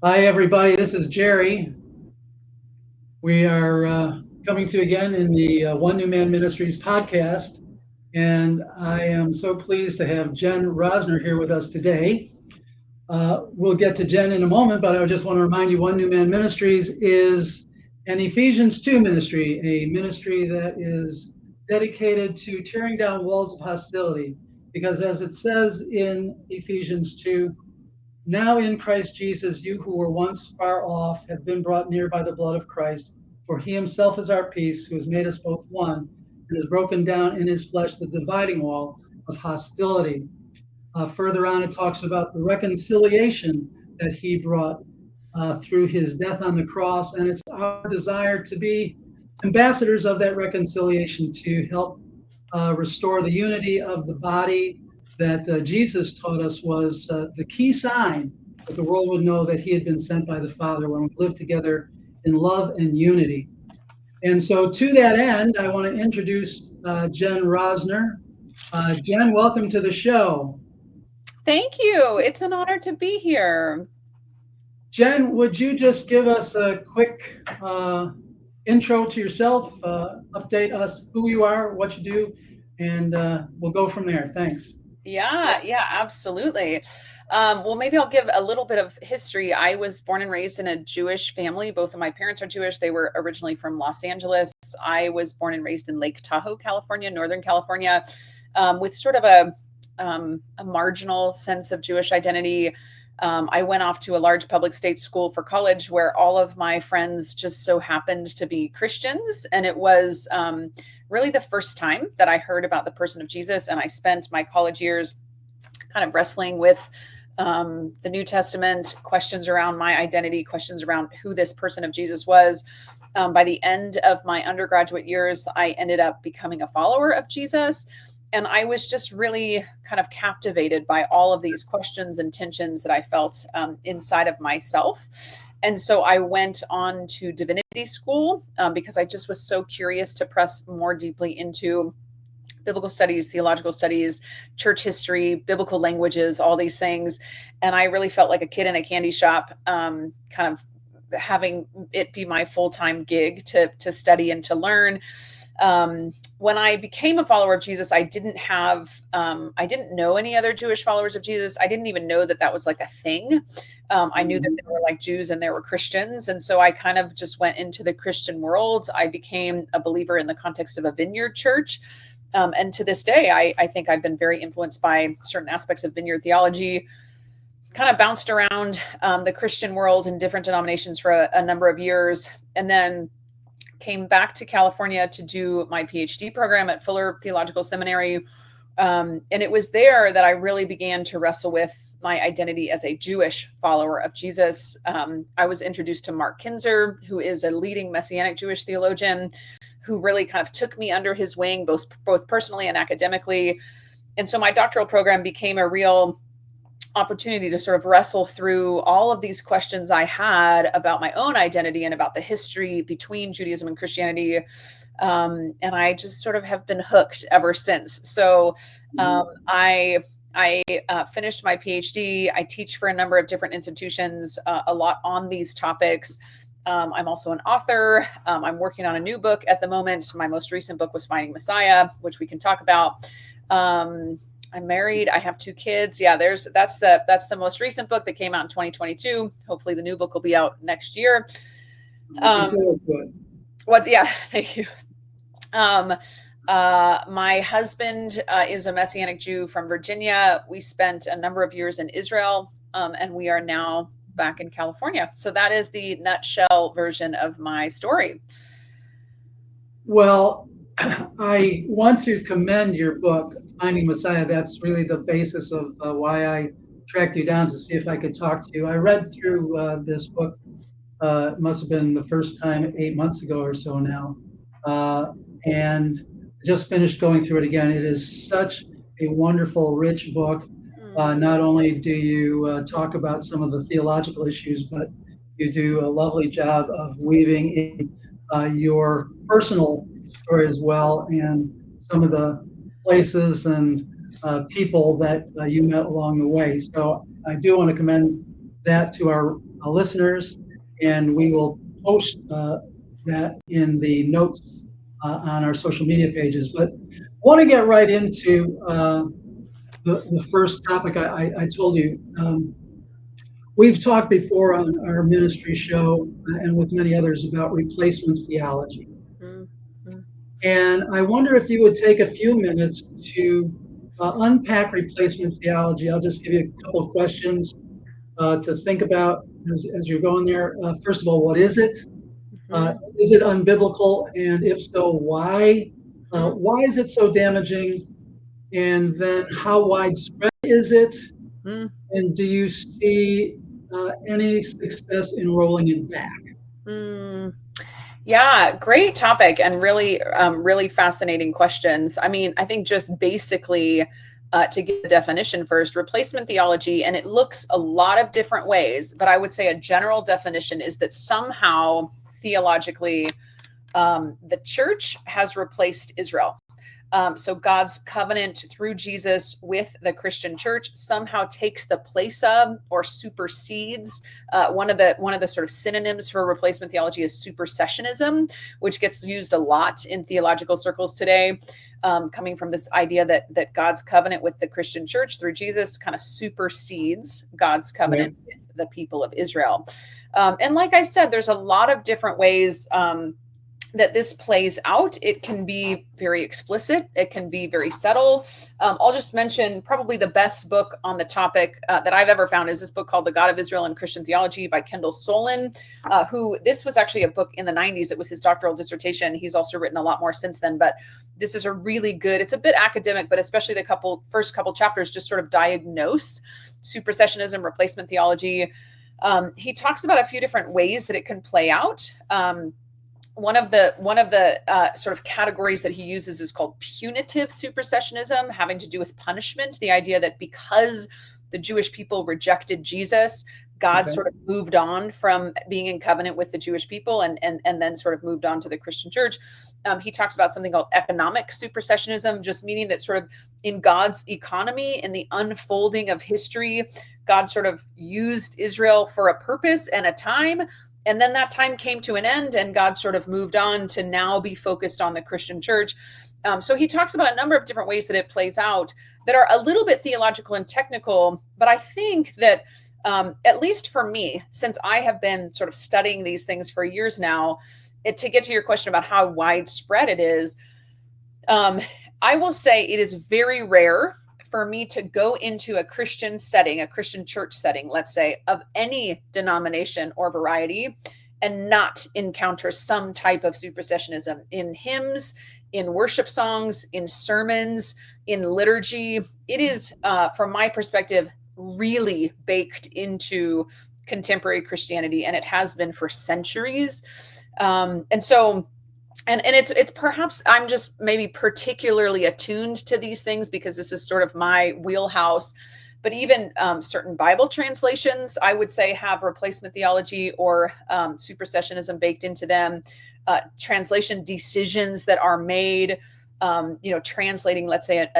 Hi, everybody. This is Jerry. We are coming to you again in the One New Man Ministries podcast. And I am so pleased to have Jen Rosner here with us today. We'll get to Jen in a moment, but I just want to remind you One New Man Ministries is an Ephesians 2 ministry, a ministry that is dedicated to tearing down walls of hostility. Because as it says in Ephesians 2, now in Christ Jesus, you who were once far off have been brought near by the blood of Christ, for he himself is our peace, who has made us both one, and has broken down in his flesh the dividing wall of hostility. Further on, it talks about the reconciliation that he brought through his death on the cross, and it's our desire to be ambassadors of that reconciliation to help restore the unity of the body that Jesus taught us was the key sign that the world would know that he had been sent by the Father when we live together in love and unity. And so to that end, I want to introduce Jen Rosner. Jen, welcome to the show. Thank you. It's an honor to be here. Jen, would you just give us a quick intro to yourself, update us who you are, what you do, and we'll go from there. Thanks. Yeah, absolutely. Well, maybe I'll give a little bit of history. I was born and raised in a Jewish family. Both of my parents are Jewish. They were originally from Los Angeles. I was born and raised in Lake Tahoe, California, Northern California, with sort of a marginal sense of Jewish identity. I went off to a large public state school for college where all of my friends just so happened to be Christians. And it was really the first time that I heard about the person of Jesus. And I spent my college years kind of wrestling with the New Testament, questions around my identity, questions around who this person of Jesus was. By the end of my undergraduate years, I ended up becoming a follower of Jesus. And I was just really kind of captivated by all of these questions and tensions that I felt inside of myself. And so I went on to divinity school because I just was so curious to press more deeply into biblical studies, theological studies, church history, biblical languages, all these things. And I really felt like a kid in a candy shop, kind of having it be my full-time gig to study and to learn. When I became a follower of Jesus, I didn't know any other Jewish followers of Jesus. I didn't even know that that was like a thing. I knew that there were like Jews and there were Christians. And so I kind of just went into the Christian world. I became a believer in the context of a vineyard church. And to this day, I think I've been very influenced by certain aspects of vineyard theology, kind of bounced around the Christian world in different denominations for a number of years. And then came back to California to do my PhD program at Fuller Theological Seminary. And it was there that I really began to wrestle with my identity as a Jewish follower of Jesus. I was introduced to Mark Kinzer, who is a leading Messianic Jewish theologian, who really kind of took me under his wing, both personally and academically. And so my doctoral program became a real opportunity to sort of wrestle through all of these questions I had about my own identity and about the history between Judaism and Christianity. And I just sort of have been hooked ever since. So I finished my PhD. I teach for a number of different institutions, a lot on these topics. I'm also an author. I'm working on a new book at the moment. My most recent book was Finding Messiah, which we can talk about. I'm married. I have 2 kids. Yeah, that's the most recent book that came out in 2022. Hopefully the new book will be out next year. Thank you. My husband is a Messianic Jew from Virginia. We spent a number of years in Israel, and we are now back in California. So that is the nutshell version of my story. Well, I want to commend your book, Finding Messiah. That's really the basis of why I tracked you down to see if I could talk to you. I read through this book. It must have been the first time 8 months ago or so now, and just finished going through it again. It is such a wonderful, rich book. Not only do you talk about some of the theological issues, but you do a lovely job of weaving in your personal story as well, and some of the places and people that you met along the way. So I do want to commend that to our listeners, and we will post that in the notes on our social media pages. But I want to get right into the first topic. I told you. We've talked before on our ministry show and with many others about replacement theology. Mm-hmm. And I wonder if you would take a few minutes to unpack replacement theology. I'll just give you a couple of questions to think about as you're going there. First of all, what is it? Mm-hmm. Is it unbiblical? And if so, why? Mm-hmm. Why is it so damaging? And then how widespread is it? And do you see any success in rolling it back? Mm-hmm. Yeah, great topic and really, really fascinating questions. I mean, I think just basically to get the definition first, replacement theology, and it looks a lot of different ways, but I would say a general definition is that somehow theologically, the church has replaced Israel. So God's covenant through Jesus with the Christian church somehow takes the place of or supersedes. One of the sort of synonyms for replacement theology is supersessionism, which gets used a lot in theological circles today, coming from this idea that God's covenant with the Christian church through Jesus kind of supersedes God's covenant with the people of Israel. And like I said, there's a lot of different ways that this plays out. It can be very explicit. It can be very subtle. I'll just mention probably the best book on the topic that I've ever found is this book called The God of Israel and Christian Theology by Kendall Solon, who this was actually a book in the 90s. It was his doctoral dissertation. He's also written a lot more since then, but this is a really good, it's a bit academic, but especially the first couple chapters just sort of diagnose supersessionism, replacement theology. He talks about a few different ways that it can play out. One of the sort of categories that he uses is called punitive supersessionism, having to do with punishment. The idea that because the Jewish people rejected Jesus, God sort of moved on from being in covenant with the Jewish people and then sort of moved on to the Christian church. He talks about something called economic supersessionism, just meaning that sort of in God's economy, in the unfolding of history, God sort of used Israel for a purpose and a time. And then that time came to an end and God sort of moved on to now be focused on the Christian church. So he talks about a number of different ways that it plays out that are a little bit theological and technical. But I think that at least for me, since I have been sort of studying these things for years now, to get to your question about how widespread it is, I will say it is very rare for me to go into a Christian setting, a Christian church setting, let's say, of any denomination or variety, and not encounter some type of supersessionism in hymns, in worship songs, in sermons, in liturgy. It is, from my perspective, really baked into contemporary Christianity, and it has been for centuries. And it's perhaps I'm just maybe particularly attuned to these things because this is sort of my wheelhouse. But even certain Bible translations, I would say, have replacement theology or supersessionism baked into them. Translation decisions that are made, translating, let's say,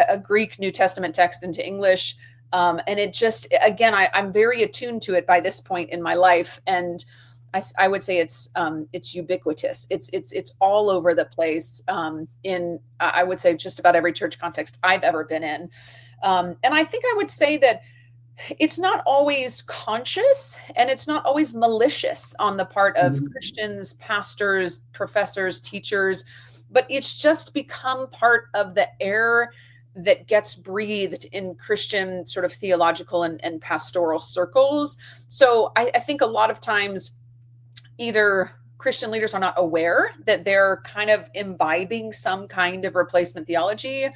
a Greek New Testament text into English. And it just, again, I'm very attuned to it by this point in my life. And I would say it's ubiquitous. It's all over the place in I would say just about every church context I've ever been in. And I think I would say that it's not always conscious and it's not always malicious on the part of Christians, pastors, professors, teachers, but it's just become part of the air that gets breathed in Christian sort of theological and pastoral circles. So I think a lot of times either Christian leaders are not aware that they're kind of imbibing some kind of replacement theology,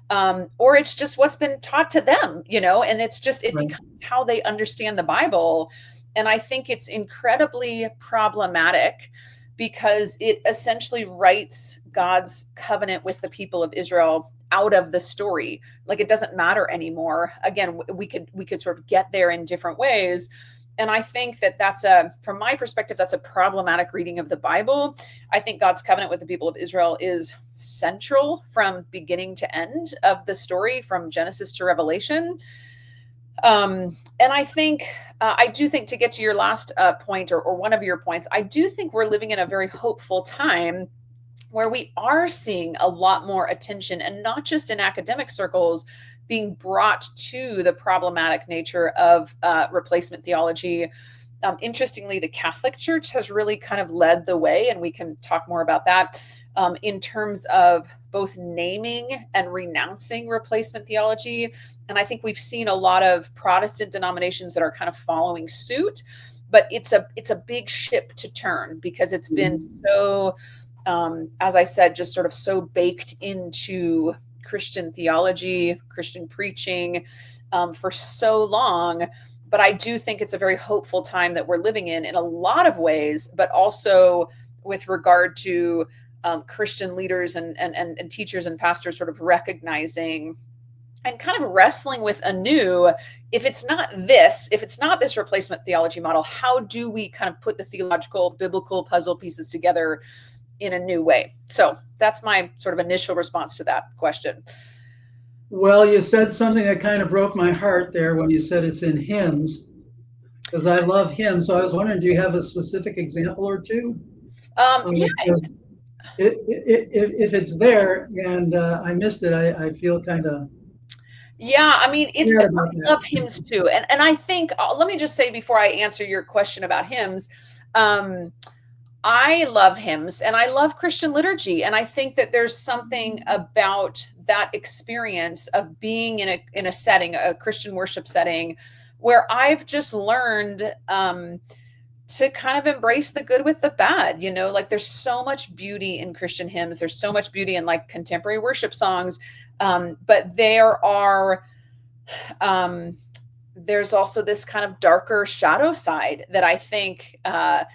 or it's just what's been taught to them, and it becomes how they understand the Bible. And I think it's incredibly problematic because it essentially writes God's covenant with the people of Israel out of the story. Like it doesn't matter anymore. Again, we could sort of get there in different ways. And I think that from my perspective, that's a problematic reading of the Bible. I think God's covenant with the people of Israel is central from beginning to end of the story, from Genesis to Revelation. And I think I do think, to get to your last point, or one of your points, I do think we're living in a very hopeful time where we are seeing a lot more attention, and not just in academic circles, being brought to the problematic nature of replacement theology. Interestingly, the Catholic Church has really kind of led the way, and we can talk more about that, in terms of both naming and renouncing replacement theology. And I think we've seen a lot of Protestant denominations that are kind of following suit, but it's a big ship to turn, because it's been so, as I said, just sort of so baked into Christian theology, Christian preaching, for so long. But I do think it's a very hopeful time that we're living in a lot of ways, but also with regard to Christian leaders and teachers and pastors sort of recognizing and kind of wrestling with anew, if it's not this replacement theology model, how do we kind of put the theological, biblical puzzle pieces together in a new way? So that's my sort of initial response to that question. Well, you said something that kind of broke my heart there when you said it's in hymns, because I love hymns. So I was wondering, do you have a specific example or two? Yeah. If it's there and I missed it, I feel kind of. Yeah, I mean, Yeah, I about that. love hymns too. And I think, let me just say before I answer your question about hymns, I love hymns and I love Christian liturgy. And I think that there's something about that experience of being in a setting, a Christian worship setting, where I've just learned to kind of embrace the good with the bad. Like, there's so much beauty in Christian hymns. There's so much beauty in like contemporary worship songs. But there's also this kind of darker shadow side that I think, as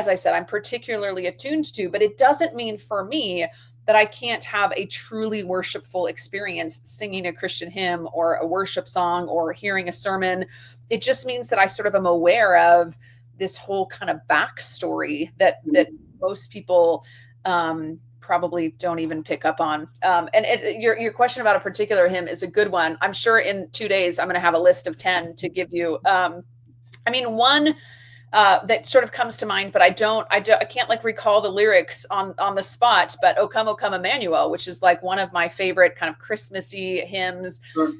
I said, I'm particularly attuned to. But it doesn't mean for me that I can't have a truly worshipful experience singing a Christian hymn or a worship song or hearing a sermon. It just means that I sort of am aware of this whole kind of backstory that most people probably don't even pick up on. Your question about a particular hymn is a good one. I'm sure in 2 days I'm going to have a list of 10 to give you. One that sort of comes to mind, but I can't like recall the lyrics on the spot. But "O Come, Emmanuel," which is like one of my favorite kind of Christmassy hymns. Sure.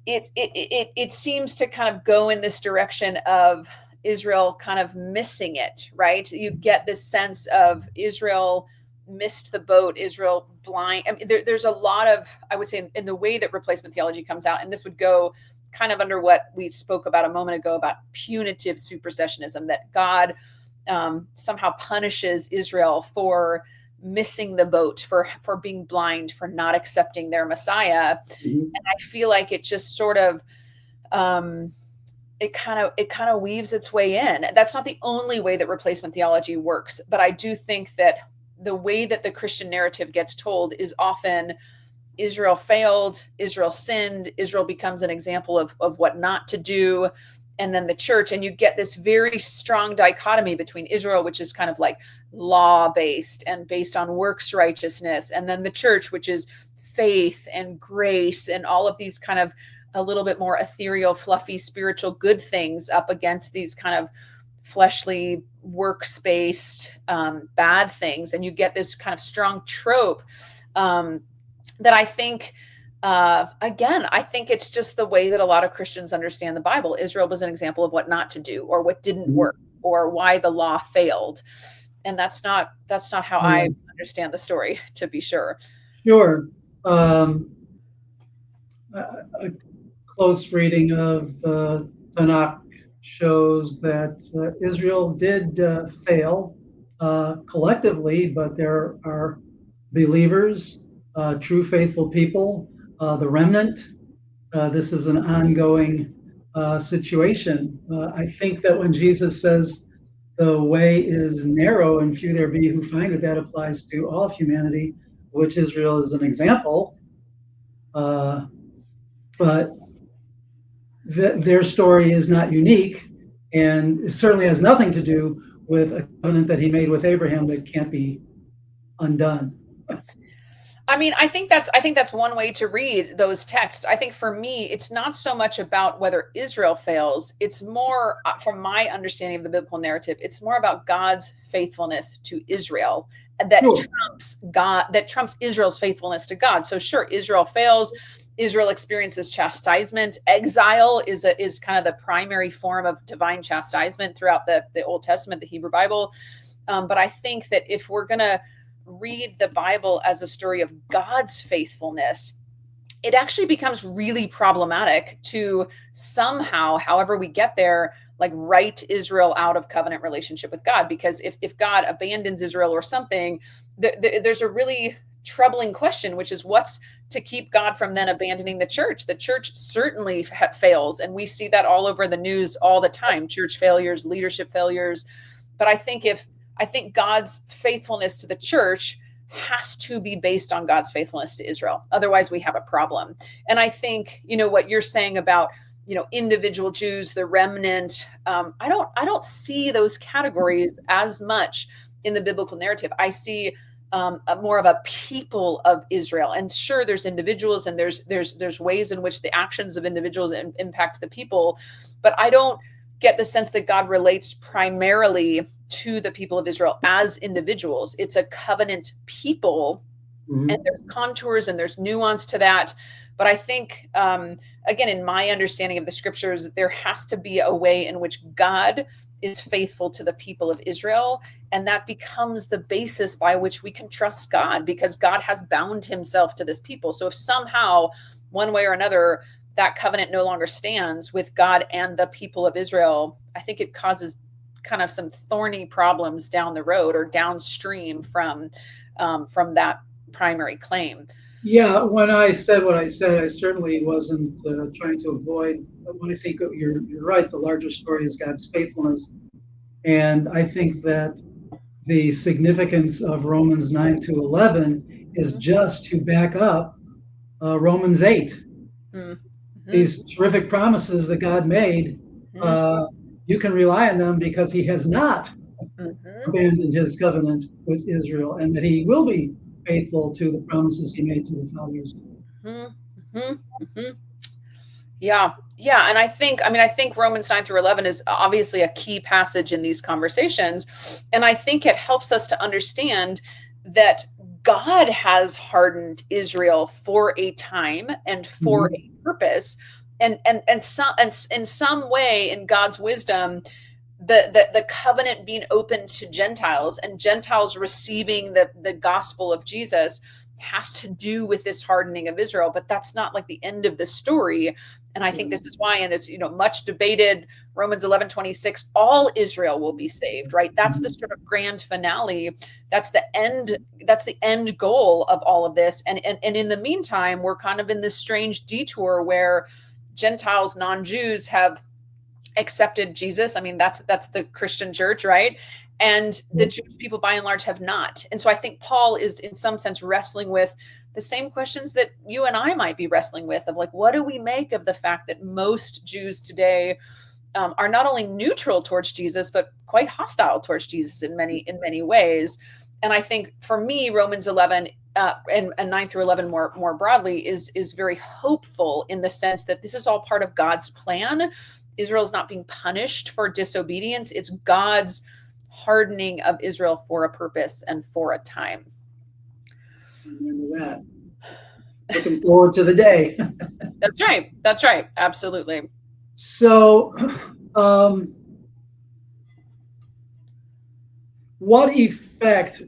It seems to kind of go in this direction of Israel kind of missing it, right? You get this sense of Israel missed the boat, Israel blind. I mean, there's a lot of, I would say, in the way that replacement theology comes out, and this would go kind of under what we spoke about a moment ago about punitive supersessionism, that God somehow punishes Israel for missing the boat, for being blind, for not accepting their Messiah. Mm-hmm. And I feel like it just sort of it kind of weaves its way in. That's not the only way that replacement theology works, but I do think that the way that the Christian narrative gets told is often Israel failed, Israel sinned, Israel becomes an example of what not to do, and then the church, and you get this very strong dichotomy between Israel, which is kind of like law-based and based on works righteousness, and then the church, which is faith and grace and all of these kind of a little bit more ethereal, fluffy, spiritual good things up against these kind of fleshly, works-based bad things. And you get this kind of strong trope that I think, again, I think it's just the way that a lot of Christians understand the Bible. Israel was an example of what not to do, or what didn't work, or why the law failed. And that's not how I understand the story, to be sure. Sure. A close reading of the Tanakh shows that Israel did fail collectively, but there are believers, true faithful people, the remnant. This is an ongoing situation. I think that when Jesus says the way is narrow and few there be who find it, that applies to all of humanity, which Israel is an example. But their story is not unique, and it certainly has nothing to do with a covenant that he made with Abraham that can't be undone. I mean, I think that's one way to read those texts. I think for me, it's not so much about whether Israel fails. It's more, from my understanding of the biblical narrative, it's more about God's faithfulness to Israel Sure. that trumps Israel's faithfulness to God. So sure, Israel fails. Israel experiences chastisement. Exile is kind of the primary form of divine chastisement throughout the Old Testament, the Hebrew Bible. But I think that if we're going to read the Bible as a story of God's faithfulness, it actually becomes really problematic to somehow, however we get there, like write Israel out of covenant relationship with God. Because if God abandons Israel or something, there's a really troubling question, which is what's to keep God from then abandoning the church? The church certainly fails. And we see that all over the news all the time, church failures, leadership failures. But I think God's faithfulness to the church has to be based on God's faithfulness to Israel. Otherwise, we have a problem. And I think, what you're saying about, individual Jews, the remnant, I don't see those categories as much in the biblical narrative. I see more of a people of Israel. And sure, there's individuals and there's ways in which the actions of individuals impact the people, but I don't get the sense that God relates primarily to the people of Israel as individuals. It's a covenant people, and there's contours and there's nuance to that. But I think, again, in my understanding of the scriptures, there has to be a way in which God is faithful to the people of Israel. And that becomes the basis by which we can trust God, because God has bound himself to this people. So if somehow, one way or another, that covenant no longer stands with God and the people of Israel, I think it causes kind of some thorny problems down the road or downstream from that primary claim. Yeah, when I said what I said, I certainly wasn't trying to avoid. When I think you're right, the larger story is God's faithfulness, and I think that the significance of Romans 9-11 is just to back up Romans 8. Mm-hmm. These terrific promises that God made, you can rely on them because he has not abandoned his covenant with Israel, and that he will be faithful to the promises he made to the fathers. Yeah. And I think Romans 9-11 is obviously a key passage in these conversations. And I think it helps us to understand that God has hardened Israel for a time and for a purpose. And in some way, in God's wisdom, the covenant being open to Gentiles and Gentiles receiving the gospel of Jesus has to do with this hardening of Israel. But that's not like the end of the story. And I think this is why, and it's much debated, Romans 11:26, all Israel will be saved, right? That's the sort of grand finale. That's the end goal of all of this. And in the meantime, we're kind of in this strange detour where Gentiles, non-Jews, have accepted Jesus. I mean, that's the Christian church, right? And the Jewish people by and large have not. And so I think Paul is in some sense wrestling with the same questions that you and I might be wrestling with, of like, what do we make of the fact that most Jews today are not only neutral towards Jesus, but quite hostile towards Jesus in many ways. And I think for me, Romans 11 and 9-11 more broadly is very hopeful in the sense that this is all part of God's plan. Israel is not being punished for disobedience. It's God's hardening of Israel for a purpose and for a time. That. Looking forward to the day. That's right. Absolutely. So, what effect,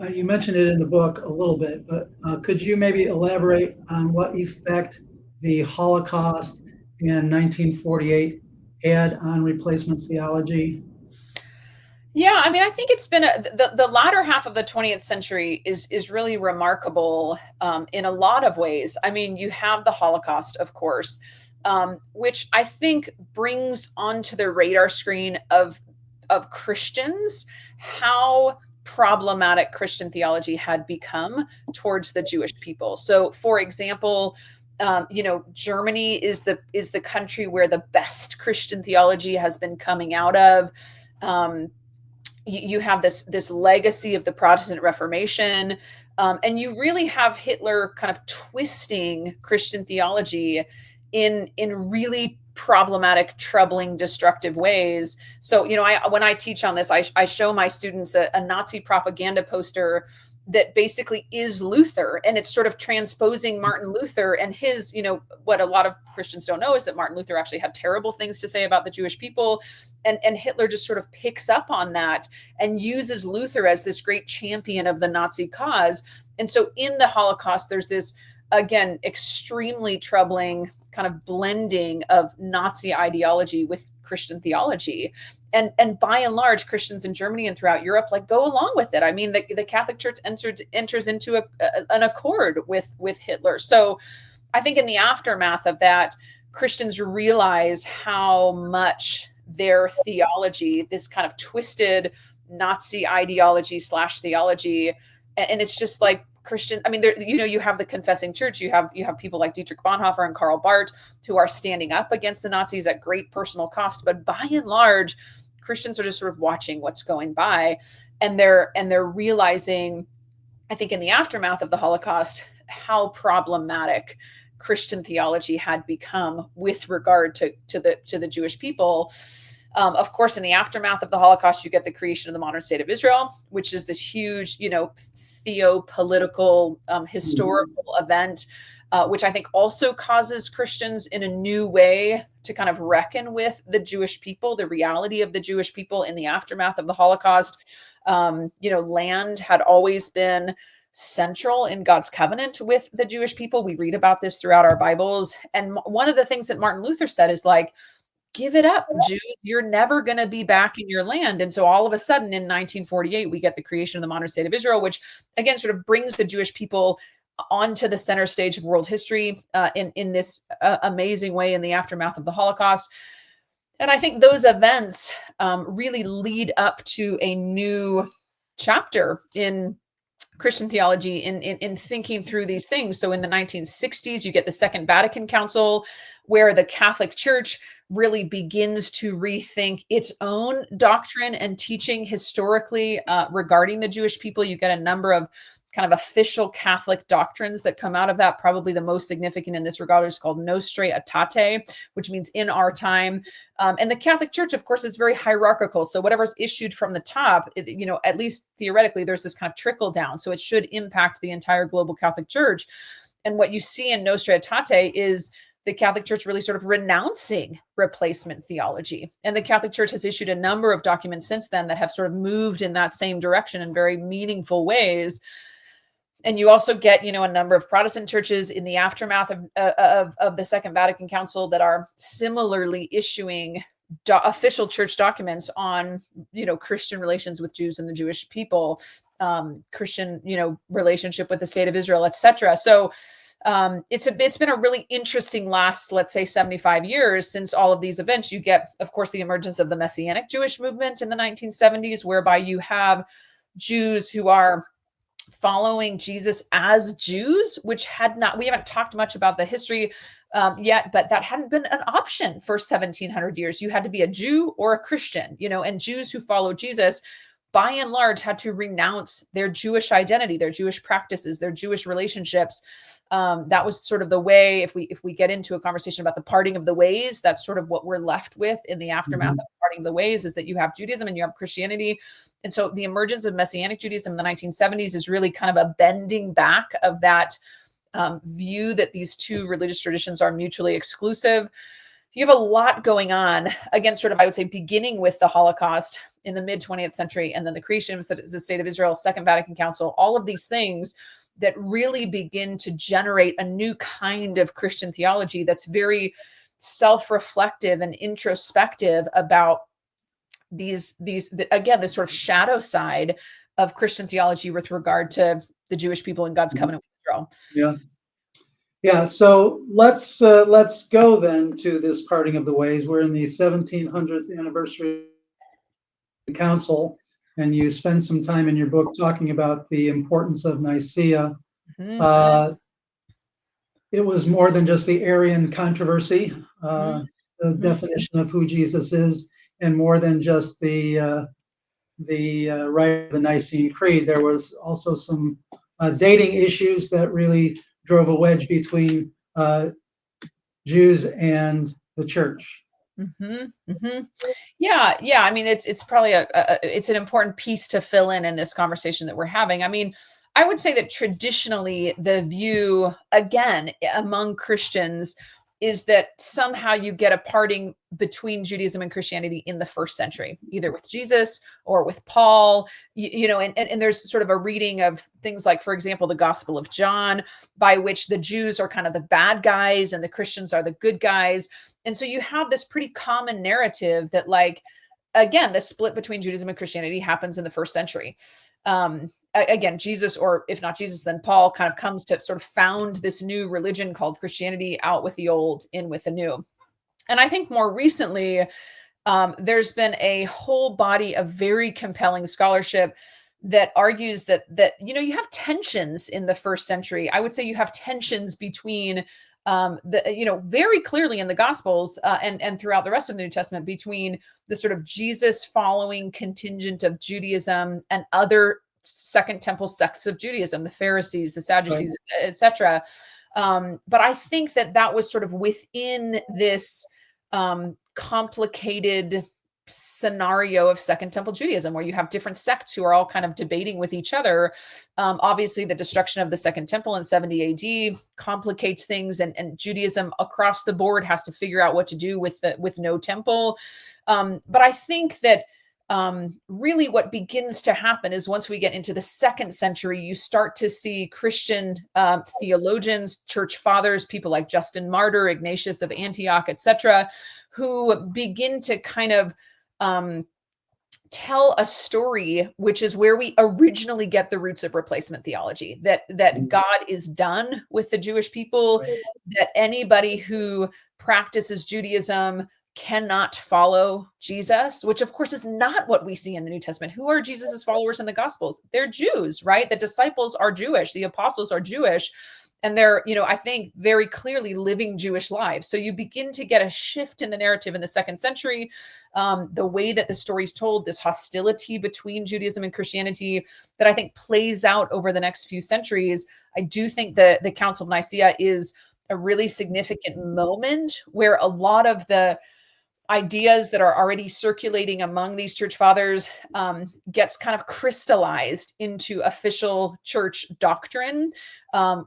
you mentioned it in the book a little bit, but could you maybe elaborate on what effect the Holocaust in 1948 had on replacement theology? Yeah, I mean, I think it's been the latter half of the 20th century is really remarkable in a lot of ways. I mean, you have the Holocaust, of course, which I think brings onto the radar screen of Christians how problematic Christian theology had become towards the Jewish people. So, for example, Germany is the country where the best Christian theology has been coming out of. You have this legacy of the Protestant Reformation. And you really have Hitler kind of twisting Christian theology in really problematic, troubling, destructive ways. So, when I teach on this, I show my students a Nazi propaganda poster that basically is Luther, and it's sort of transposing Martin Luther and his, what a lot of Christians don't know is that Martin Luther actually had terrible things to say about the Jewish people. And Hitler just sort of picks up on that and uses Luther as this great champion of the Nazi cause. And so in the Holocaust, there's this, again, extremely troubling kind of blending of Nazi ideology with Christian theology. And by and large, Christians in Germany and throughout Europe go along with it. I mean, the Catholic Church enters into an accord with Hitler. So I think in the aftermath of that, Christians realize how much their theology, this kind of twisted Nazi ideology / theology, and it's just like Christian. I mean, there, you have the confessing church. You have people like Dietrich Bonhoeffer and Karl Barth who are standing up against the Nazis at great personal cost. But by and large, Christians are just sort of watching what's going by, and they're realizing, I think, in the aftermath of the Holocaust, how problematic Christian theology had become with regard to the Jewish people. Of course, in the aftermath of the Holocaust, you get the creation of the modern state of Israel, which is this huge, theopolitical, historical event, which I think also causes Christians in a new way to kind of reckon with the Jewish people, the reality of the Jewish people in the aftermath of the Holocaust. Land had always been central in God's covenant with the Jewish people. We read about this throughout our Bibles. And one of the things that Martin Luther said is give it up, Jews. You're never going to be back in your land. And so all of a sudden in 1948, we get the creation of the modern state of Israel, which again sort of brings the Jewish people onto the center stage of world history in this amazing way in the aftermath of the Holocaust. And I think those events really lead up to a new chapter in Christian theology in thinking through these things. So in the 1960s, you get the Second Vatican Council, where the Catholic Church really begins to rethink its own doctrine and teaching historically regarding the Jewish people. You get a number of kind of official Catholic doctrines that come out of that. Probably the most significant in this regard is called Nostra Aetate, which means in our time. And the Catholic Church, of course, is very hierarchical. So whatever's issued from the top, at least theoretically, there's this kind of trickle down. So it should impact the entire global Catholic Church. And what you see in Nostra Aetate is the Catholic Church really sort of renouncing replacement theology. And the Catholic Church has issued a number of documents since then that have sort of moved in that same direction in very meaningful ways. And you also get, a number of Protestant churches in the aftermath of the Second Vatican Council that are similarly issuing official church documents on, Christian relations with Jews and the Jewish people, Christian, relationship with the state of Israel, etc. So it's been a really interesting last, let's say, 75 years since all of these events. You get, of course, the emergence of the Messianic Jewish movement in the 1970s, whereby you have Jews who are following Jesus as Jews, which we haven't talked much about the history yet, but that hadn't been an option for 1700 years. You had to be a Jew or a Christian, and Jews who followed Jesus, by and large, had to renounce their Jewish identity, their Jewish practices, their Jewish relationships. That was sort of the way, if we get into a conversation about the parting of the ways, that's sort of what we're left with in the aftermath of parting of the ways, is that you have Judaism and you have Christianity. And so the emergence of Messianic Judaism in the 1970s is really kind of a bending back of that view that these two religious traditions are mutually exclusive. You have a lot going on, again, sort of, I would say, beginning with the Holocaust in the mid-20th century, and then the creation of the State of Israel, Second Vatican Council, all of these things that really begin to generate a new kind of Christian theology that's very self-reflective and introspective about this sort of shadow side of Christian theology with regard to the Jewish people and God's covenant with Israel. Yeah. So let's go then to this parting of the ways. We're in the 1700th anniversary of the council, and you spend some time in your book talking about the importance of Nicaea. Mm-hmm. It was more than just the Arian controversy, the definition of who Jesus is, and more than just the right of the Nicene Creed. There was also some dating issues that really drove a wedge between Jews and the church. Mm-hmm, mm-hmm. Yeah, yeah. I mean, it's probably it's an important piece to fill in this conversation that we're having. I mean, I would say that traditionally the view, again, among Christians is that somehow you get a parting between Judaism and Christianity in the first century, either with Jesus or with Paul, and there's sort of a reading of things like, for example, the Gospel of John, by which the Jews are kind of the bad guys and the Christians are the good guys. And so you have this pretty common narrative that, like, again, the split between Judaism and Christianity happens in the first century. Again, Jesus, or if not Jesus, then Paul kind of comes to sort of found this new religion called Christianity, out with the old, in with the new. And I think more recently, there's been a whole body of very compelling scholarship that argues that you have tensions in the first century. I would say you have tensions between very clearly in the Gospels and throughout the rest of the New Testament, between the sort of Jesus following contingent of Judaism and other Second Temple sects of Judaism, the Pharisees, the Sadducees, right, etc. But I think that was sort of within this complicated scenario of Second Temple Judaism, where you have different sects who are all kind of debating with each other. Obviously, the destruction of the Second Temple in 70 AD complicates things, and Judaism across the board has to figure out what to do with no temple. But I think that really what begins to happen is, once we get into the second century, you start to see Christian theologians, church fathers, people like Justin Martyr, Ignatius of Antioch, etc., who begin to kind of tell a story, which is where we originally get the roots of replacement theology, that God is done with the Jewish people, right, that anybody who practices Judaism cannot follow Jesus, which of course is not what we see in the New Testament. Who are Jesus's followers in the Gospels? They're Jews, right? The disciples are Jewish, the apostles are Jewish, and they're, I think, very clearly living Jewish lives. So you begin to get a shift in the narrative in the second century, the way that the story's told, this hostility between Judaism and Christianity that I think plays out over the next few centuries. I do think that the Council of Nicaea is a really significant moment where a lot of the ideas that are already circulating among these church fathers gets kind of crystallized into official church doctrine.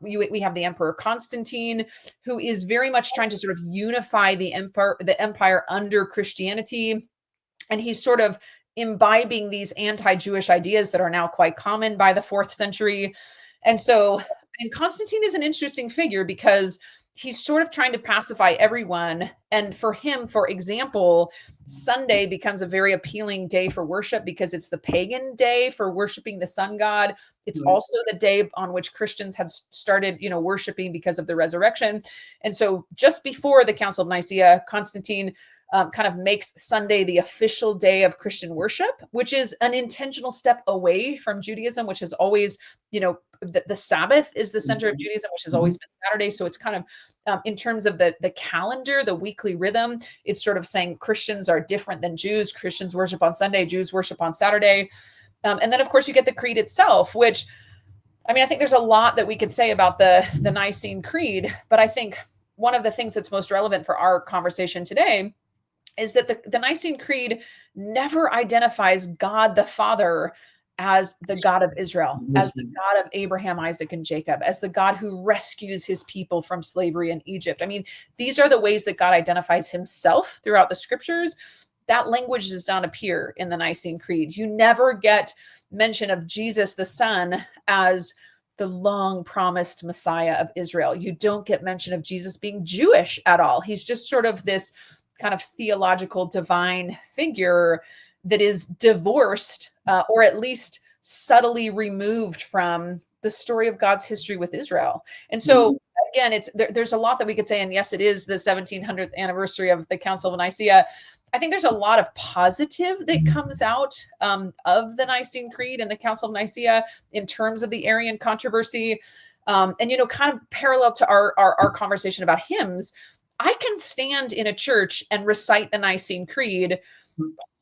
We have the Emperor Constantine, who is very much trying to sort of unify the empire under Christianity. And he's sort of imbibing these anti-Jewish ideas that are now quite common by the 4th century. And Constantine is an interesting figure because he's sort of trying to pacify everyone. And for him, for example, Sunday becomes a very appealing day for worship because it's the pagan day for worshiping the sun god. It's also the day on which Christians had started, worshiping because of the resurrection. And so just before the Council of Nicaea, Constantine kind of makes Sunday the official day of Christian worship, which is an intentional step away from Judaism, which has always, the Sabbath is the center of Judaism, which has always been Saturday. So it's kind of, in terms of the calendar, the weekly rhythm, it's sort of saying Christians are different than Jews. Christians worship on Sunday, Jews worship on Saturday. And then, of course, you get the creed itself, which, I think there's a lot that we could say about the Nicene Creed, but I think one of the things that's most relevant for our conversation today is that the Nicene Creed never identifies God the Father as the God of Israel, as the God of Abraham, Isaac, and Jacob, as the God who rescues his people from slavery in Egypt. These are the ways that God identifies himself throughout the scriptures. That language does not appear in the Nicene Creed. You never get mention of Jesus the Son as the long promised Messiah of Israel. You don't get mention of Jesus being Jewish at all. He's just sort of this kind of theological divine figure that is divorced or at least subtly removed from the story of God's history with Israel. And so again, there's a lot that we could say, and yes, it is the 1700th anniversary of the Council of Nicaea. I think there's a lot of positive that comes out of the Nicene Creed and the Council of Nicaea in terms of the Arian controversy. And kind of parallel to our conversation about hymns, I can stand in a church and recite the Nicene Creed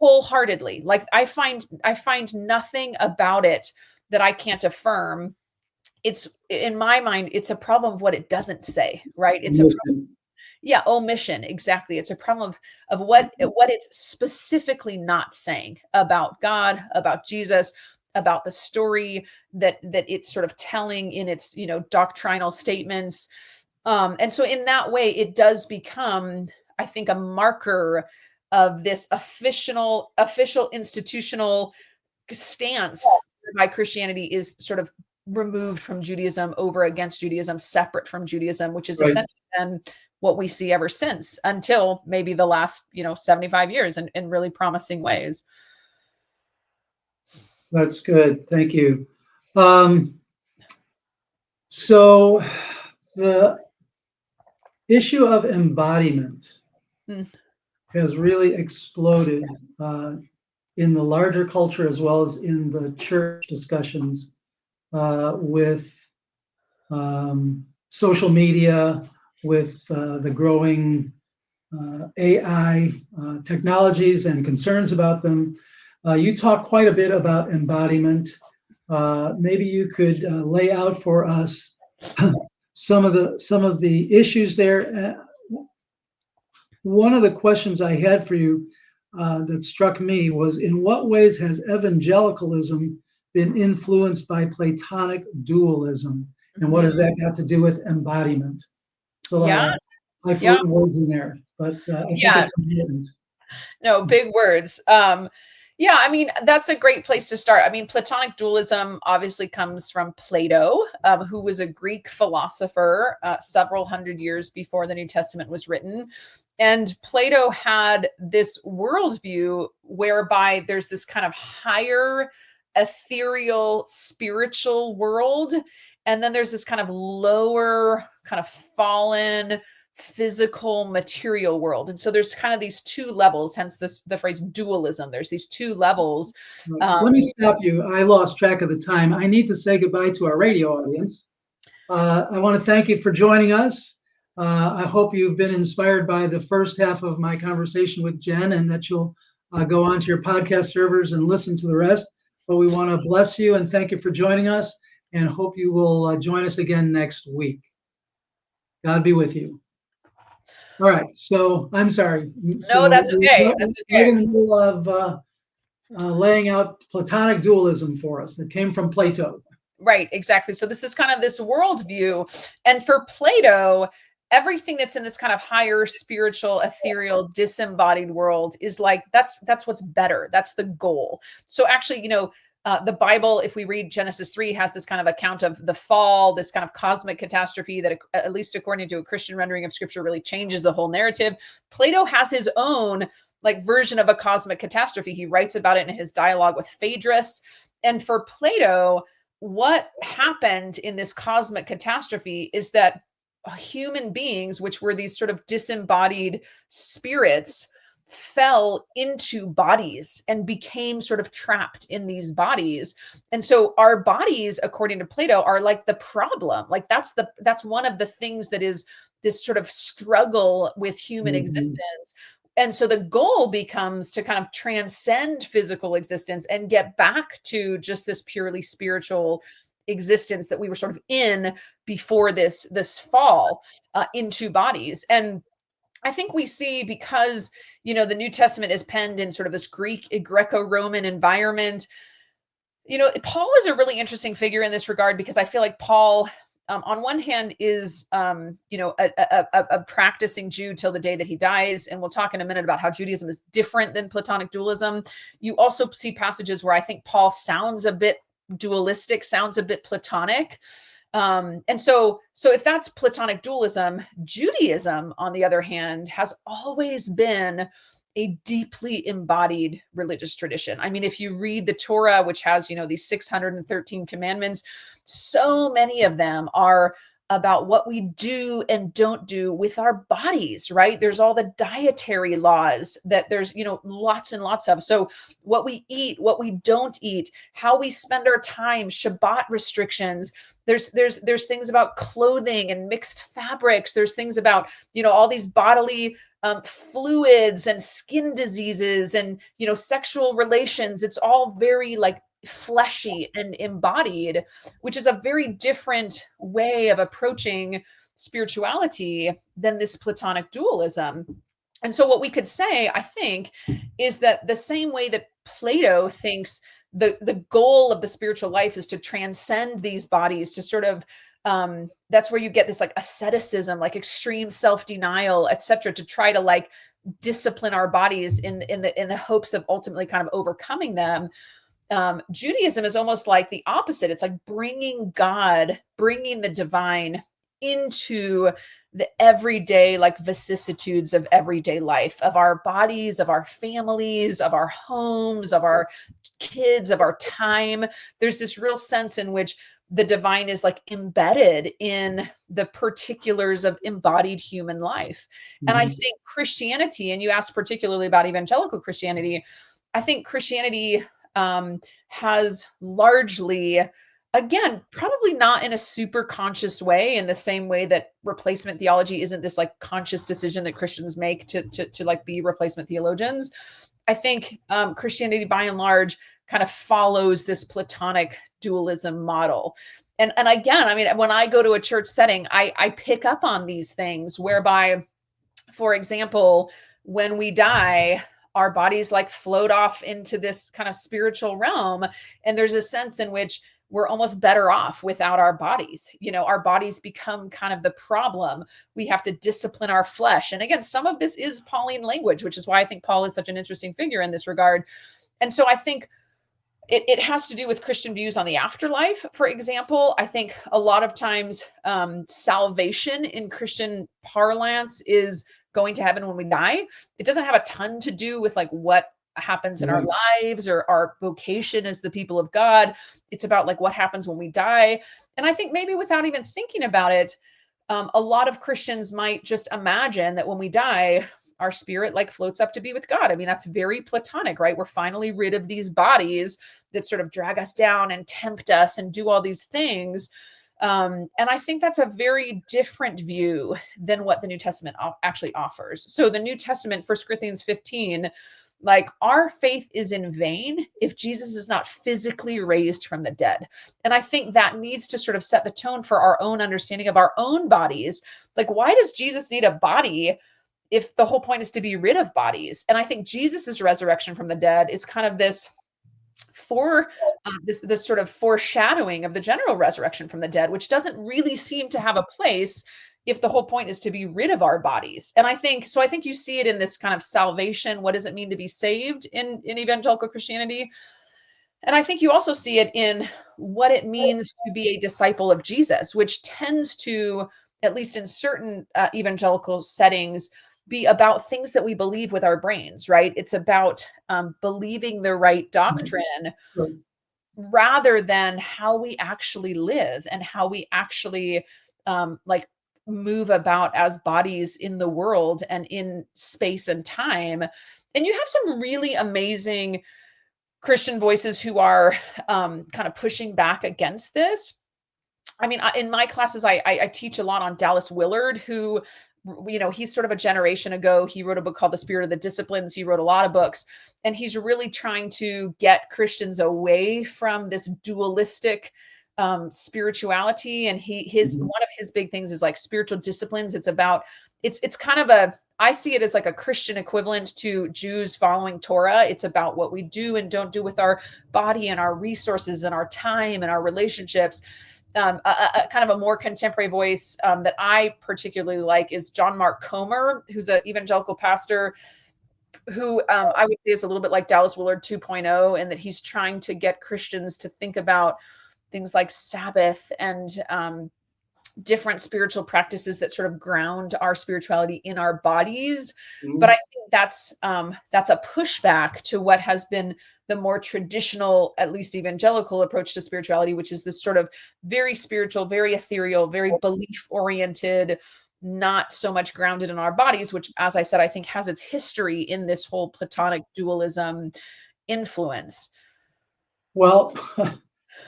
wholeheartedly. Like I find nothing about it that I can't affirm. it's, in my mind, it's a problem of what it doesn't say, right? It's a Listen. Yeah, omission, exactly. It's a problem of what it's specifically not saying about God, about Jesus, about the story that it's sort of telling in its, doctrinal statements. And so in that way, it does become, I think, a marker of this official institutional stance by Christianity is sort of removed from Judaism over against Judaism, separate from Judaism, which is Right. essentially then what we see ever since until maybe the last, 75 years in really promising ways. That's good. Thank you. Um, so the issue of embodiment Mm, has really exploded in the larger culture as well as in the church discussions with social media, with the growing AI technologies and concerns about them. You talk quite a bit about embodiment. Maybe you could lay out for us some of the issues there. One of the questions I had for you that struck me was, in what ways has evangelicalism been influenced by Platonic dualism, and what has mhm. that got to do with embodiment? It's a lot Yeah, of yeah, highfalutin words in there, but I think yeah. it's important. No, big words. Yeah, I mean, that's a great place to start. I mean, Platonic dualism obviously comes from Plato, who was a Greek philosopher several hundred years before the New Testament was written. And Plato had this worldview whereby there's this kind of higher ethereal spiritual world. And then there's this kind of lower, kind of fallen physical material world. And so there's kind of these two levels, hence the phrase dualism. There's these two levels. Right. Um, Let me stop you. I lost track of the time. I need to say goodbye to our radio audience. I want to thank you for joining us. I hope you've been inspired by the first half of my conversation with Jen, and that you'll go onto your podcast servers and listen to the rest. But we want to bless you and thank you for joining us, and hope you will join us again next week. God be with you. All right. So I'm sorry. no, So that's we're okay. right That's right okay. in the middle of laying out Platonic dualism for us that came from Plato. Right, exactly. So this is kind of this worldview. And for Plato, everything that's in this kind of higher spiritual, ethereal, disembodied world is like that's what's better. That's the goal. So actually, the Bible, if we read Genesis 3, has this kind of account of the fall, this kind of cosmic catastrophe that, at least according to a Christian rendering of scripture, really changes the whole narrative. Plato has his own like version of a cosmic catastrophe. He writes about it in his dialogue with Phaedrus. And for Plato, what happened in this cosmic catastrophe is that human beings, which were these sort of disembodied spirits, fell into bodies and became sort of trapped in these bodies. And so our bodies, according to Plato, are like the problem. Like that's one of the things that is this sort of struggle with human Mhm. existence. And so the goal becomes to kind of transcend physical existence and get back to just this purely spiritual existence that we were sort of in before this fall into bodies. And I think we see, because the New Testament is penned in sort of this Greco-Roman environment. Paul is a really interesting figure in this regard, because I feel like Paul, on one hand, is a practicing Jew till the day that he dies, and we'll talk in a minute about how Judaism is different than Platonic dualism. You also see passages where I think Paul sounds a bit dualistic, sounds a bit Platonic. And so if that's Platonic dualism, Judaism, on the other hand, has always been a deeply embodied religious tradition. I mean, if you read the Torah, which has, these 613 commandments, so many of them are about what we do and don't do with our bodies, right? There's all the dietary laws that there's, lots and lots of. So what we eat, what we don't eat, how we spend our time, Shabbat restrictions. There's things about clothing and mixed fabrics. There's things about, all these bodily fluids and skin diseases and, sexual relations. It's all very like fleshy and embodied, which is a very different way of approaching spirituality than this Platonic dualism. And so what we could say, I think, is that the same way that Plato thinks the goal of the spiritual life is to transcend these bodies, to sort of that's where you get this like asceticism, like extreme self-denial, etc., to try to like discipline our bodies in the hopes of ultimately kind of overcoming them. Judaism is almost like the opposite. It's like bringing God, bringing the divine into the everyday like vicissitudes of everyday life, of our bodies, of our families, of our homes, of our kids, of our time. There's this real sense in which the divine is like embedded in the particulars of embodied human life. And I think Christianity, and you asked particularly about evangelical Christianity, I think Christianity has largely, again, probably not in a super conscious way, in the same way that replacement theology isn't this like conscious decision that Christians make to like be replacement theologians. I think Christianity, by and large, kind of follows this Platonic dualism model. And again, I mean, when I go to a church setting, I pick up on these things whereby, for example, when we die, our bodies like float off into this kind of spiritual realm. And there's a sense in which we're almost better off without our bodies. You know, our bodies become kind of the problem. We have to discipline our flesh. And again, some of this is Pauline language, which is why I think Paul is such an interesting figure in this regard. And so I think it has to do with Christian views on the afterlife. For example, I think a lot of times salvation in Christian parlance is going to heaven when we die. It doesn't have a ton to do with like what happens in our lives or our vocation as the people of God. It's about like what happens when we die. And I think maybe without even thinking about it, a lot of Christians might just imagine that when we die, our spirit like floats up to be with God. I mean, that's very Platonic, right? We're finally rid of these bodies that sort of drag us down and tempt us and do all these things. And I think that's a very different view than what the New Testament actually offers. So the New Testament, 1 Corinthians 15, like our faith is in vain if Jesus is not physically raised from the dead. And I think that needs to sort of set the tone for our own understanding of our own bodies. Like, why does Jesus need a body if the whole point is to be rid of bodies? And I think Jesus's resurrection from the dead is kind of this this sort of foreshadowing of the general resurrection from the dead, which doesn't really seem to have a place if the whole point is to be rid of our bodies. And I think you see it in this kind of salvation. What does it mean to be saved in evangelical Christianity? And I think you also see it in what it means to be a disciple of Jesus, which tends to, at least in certain evangelical settings, be about things that we believe with our brains, right? It's about believing the right doctrine rather than how we actually live and how we actually like move about as bodies in the world and in space and time. And you have some really amazing Christian voices who are kind of pushing back against this. I mean, in my classes, I teach a lot on Dallas Willard, who, you know, he's sort of a generation ago. He wrote a book called The Spirit of the Disciplines. He wrote a lot of books, and he's really trying to get Christians away from this dualistic spirituality. And one of his big things is like spiritual disciplines. It's about, it's kind of I see it as like a Christian equivalent to Jews following Torah. It's about what we do and don't do with our body and our resources and our time and our relationships. A kind of a more contemporary voice that I particularly like is John Mark Comer, who's an evangelical pastor who I would say is a little bit like Dallas Willard 2.0, and that he's trying to get Christians to think about things like Sabbath and different spiritual practices that sort of ground our spirituality in our bodies. But I think that's a pushback to what has been the more traditional, at least evangelical approach to spirituality, which is this sort of very spiritual, very ethereal, very belief oriented, not so much grounded in our bodies, which, as I said, I think has its history in this whole Platonic dualism influence. Well,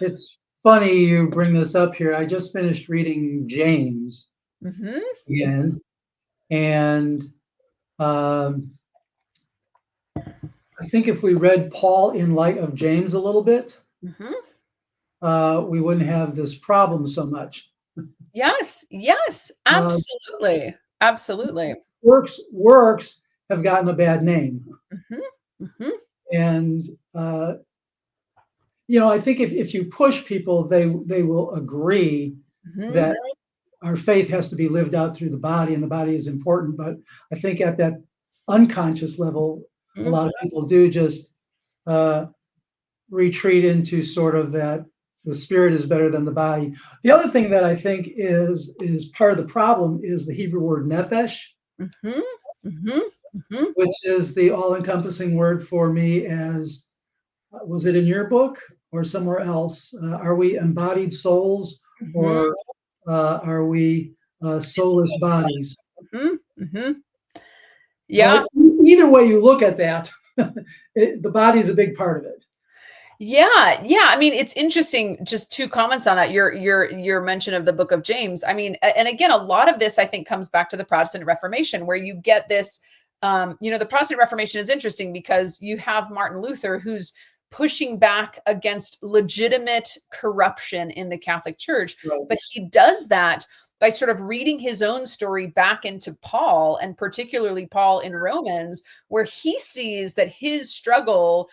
it's funny you bring this up here. I just finished reading James again, and I think if we read Paul in light of James a little bit, we wouldn't have this problem so much. Yes, yes, Uh, absolutely, absolutely. works have gotten a bad name, Mhm, mhm, and I think if you push people, they will agree mhm, that our faith has to be lived out through the body, and the body is important. But I think at that unconscious level, a mhm. lot of people do just uh, retreat into sort of that the spirit is better than the body. The other thing that I think is part of the problem is the Hebrew word nephesh, Mhm, mhm, mhm. which is the all-encompassing word for me as was it in your book or somewhere else? Are we embodied souls Mhm. or are we soulless bodies? Mhm, mhm. Well, Yeah, either way you look at that, the body is a big part of it. yeah, yeah. I mean, it's interesting. Just two comments on that. Your mention of the Book of James. I mean, and again, a lot of this I think comes back to the Protestant Reformation, where you get this. The Protestant Reformation is interesting because you have Martin Luther, who's pushing back against legitimate corruption in the Catholic Church, Right. but he does that by sort of reading his own story back into Paul, and particularly Paul in Romans, where he sees that his struggle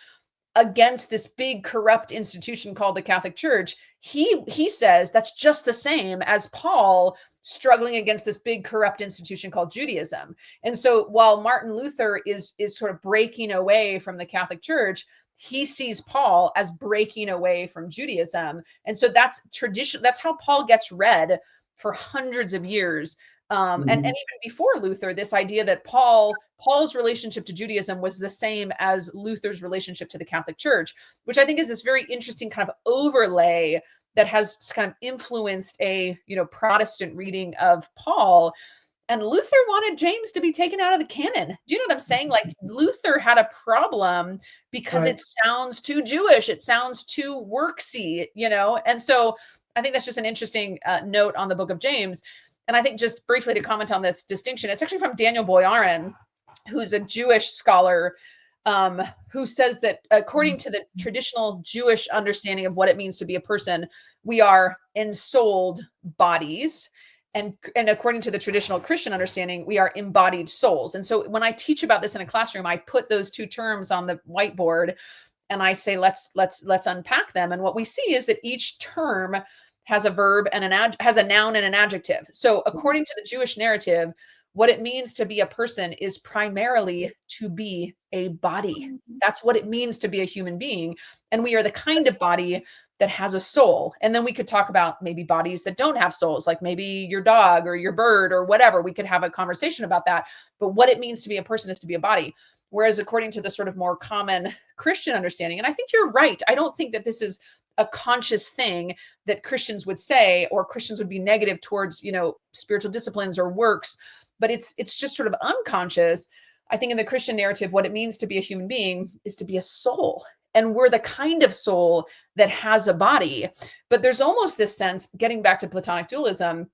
against this big corrupt institution called the Catholic Church, he says that's just the same as Paul struggling against this big corrupt institution called Judaism. And so while Martin Luther is sort of breaking away from the Catholic Church, he sees Paul as breaking away from Judaism. And so that's tradition, that's how Paul gets read for hundreds of years. And Mhm. even before Luther, this idea that Paul's relationship to Judaism was the same as Luther's relationship to the Catholic Church, which I think is this very interesting kind of overlay that has kind of influenced a Protestant reading of Paul. And Luther wanted James to be taken out of the canon. Do you know what I'm saying? Like Luther had a problem because Right. it sounds too Jewish, it sounds too worksy. And so I think that's just an interesting note on the Book of James. And I think just briefly to comment on this distinction, it's actually from Daniel Boyarin, who's a Jewish scholar, um, who says that according to the traditional Jewish understanding of what it means to be a person, we are ensouled bodies. And according to the traditional Christian understanding, we are embodied souls. And so when I teach about this in a classroom, I put those two terms on the whiteboard and I say, let's unpack them. And what we see is that each term has a verb and has a noun and an adjective. So according to the Jewish narrative, what it means to be a person is primarily to be a body. That's what it means to be a human being. And we are the kind of body that has a soul. And then we could talk about maybe bodies that don't have souls, like maybe your dog or your bird or whatever. We could have a conversation about that. But what it means to be a person is to be a body. Whereas according to the sort of more common Christian understanding, and I think you're right, I don't think that this is a conscious thing that Christians would say, or Christians would be negative towards, spiritual disciplines or works, but it's just sort of unconscious. I think in the Christian narrative, what it means to be a human being is to be a soul. And we're the kind of soul that has a body. But there's almost this sense, getting back to Platonic dualism,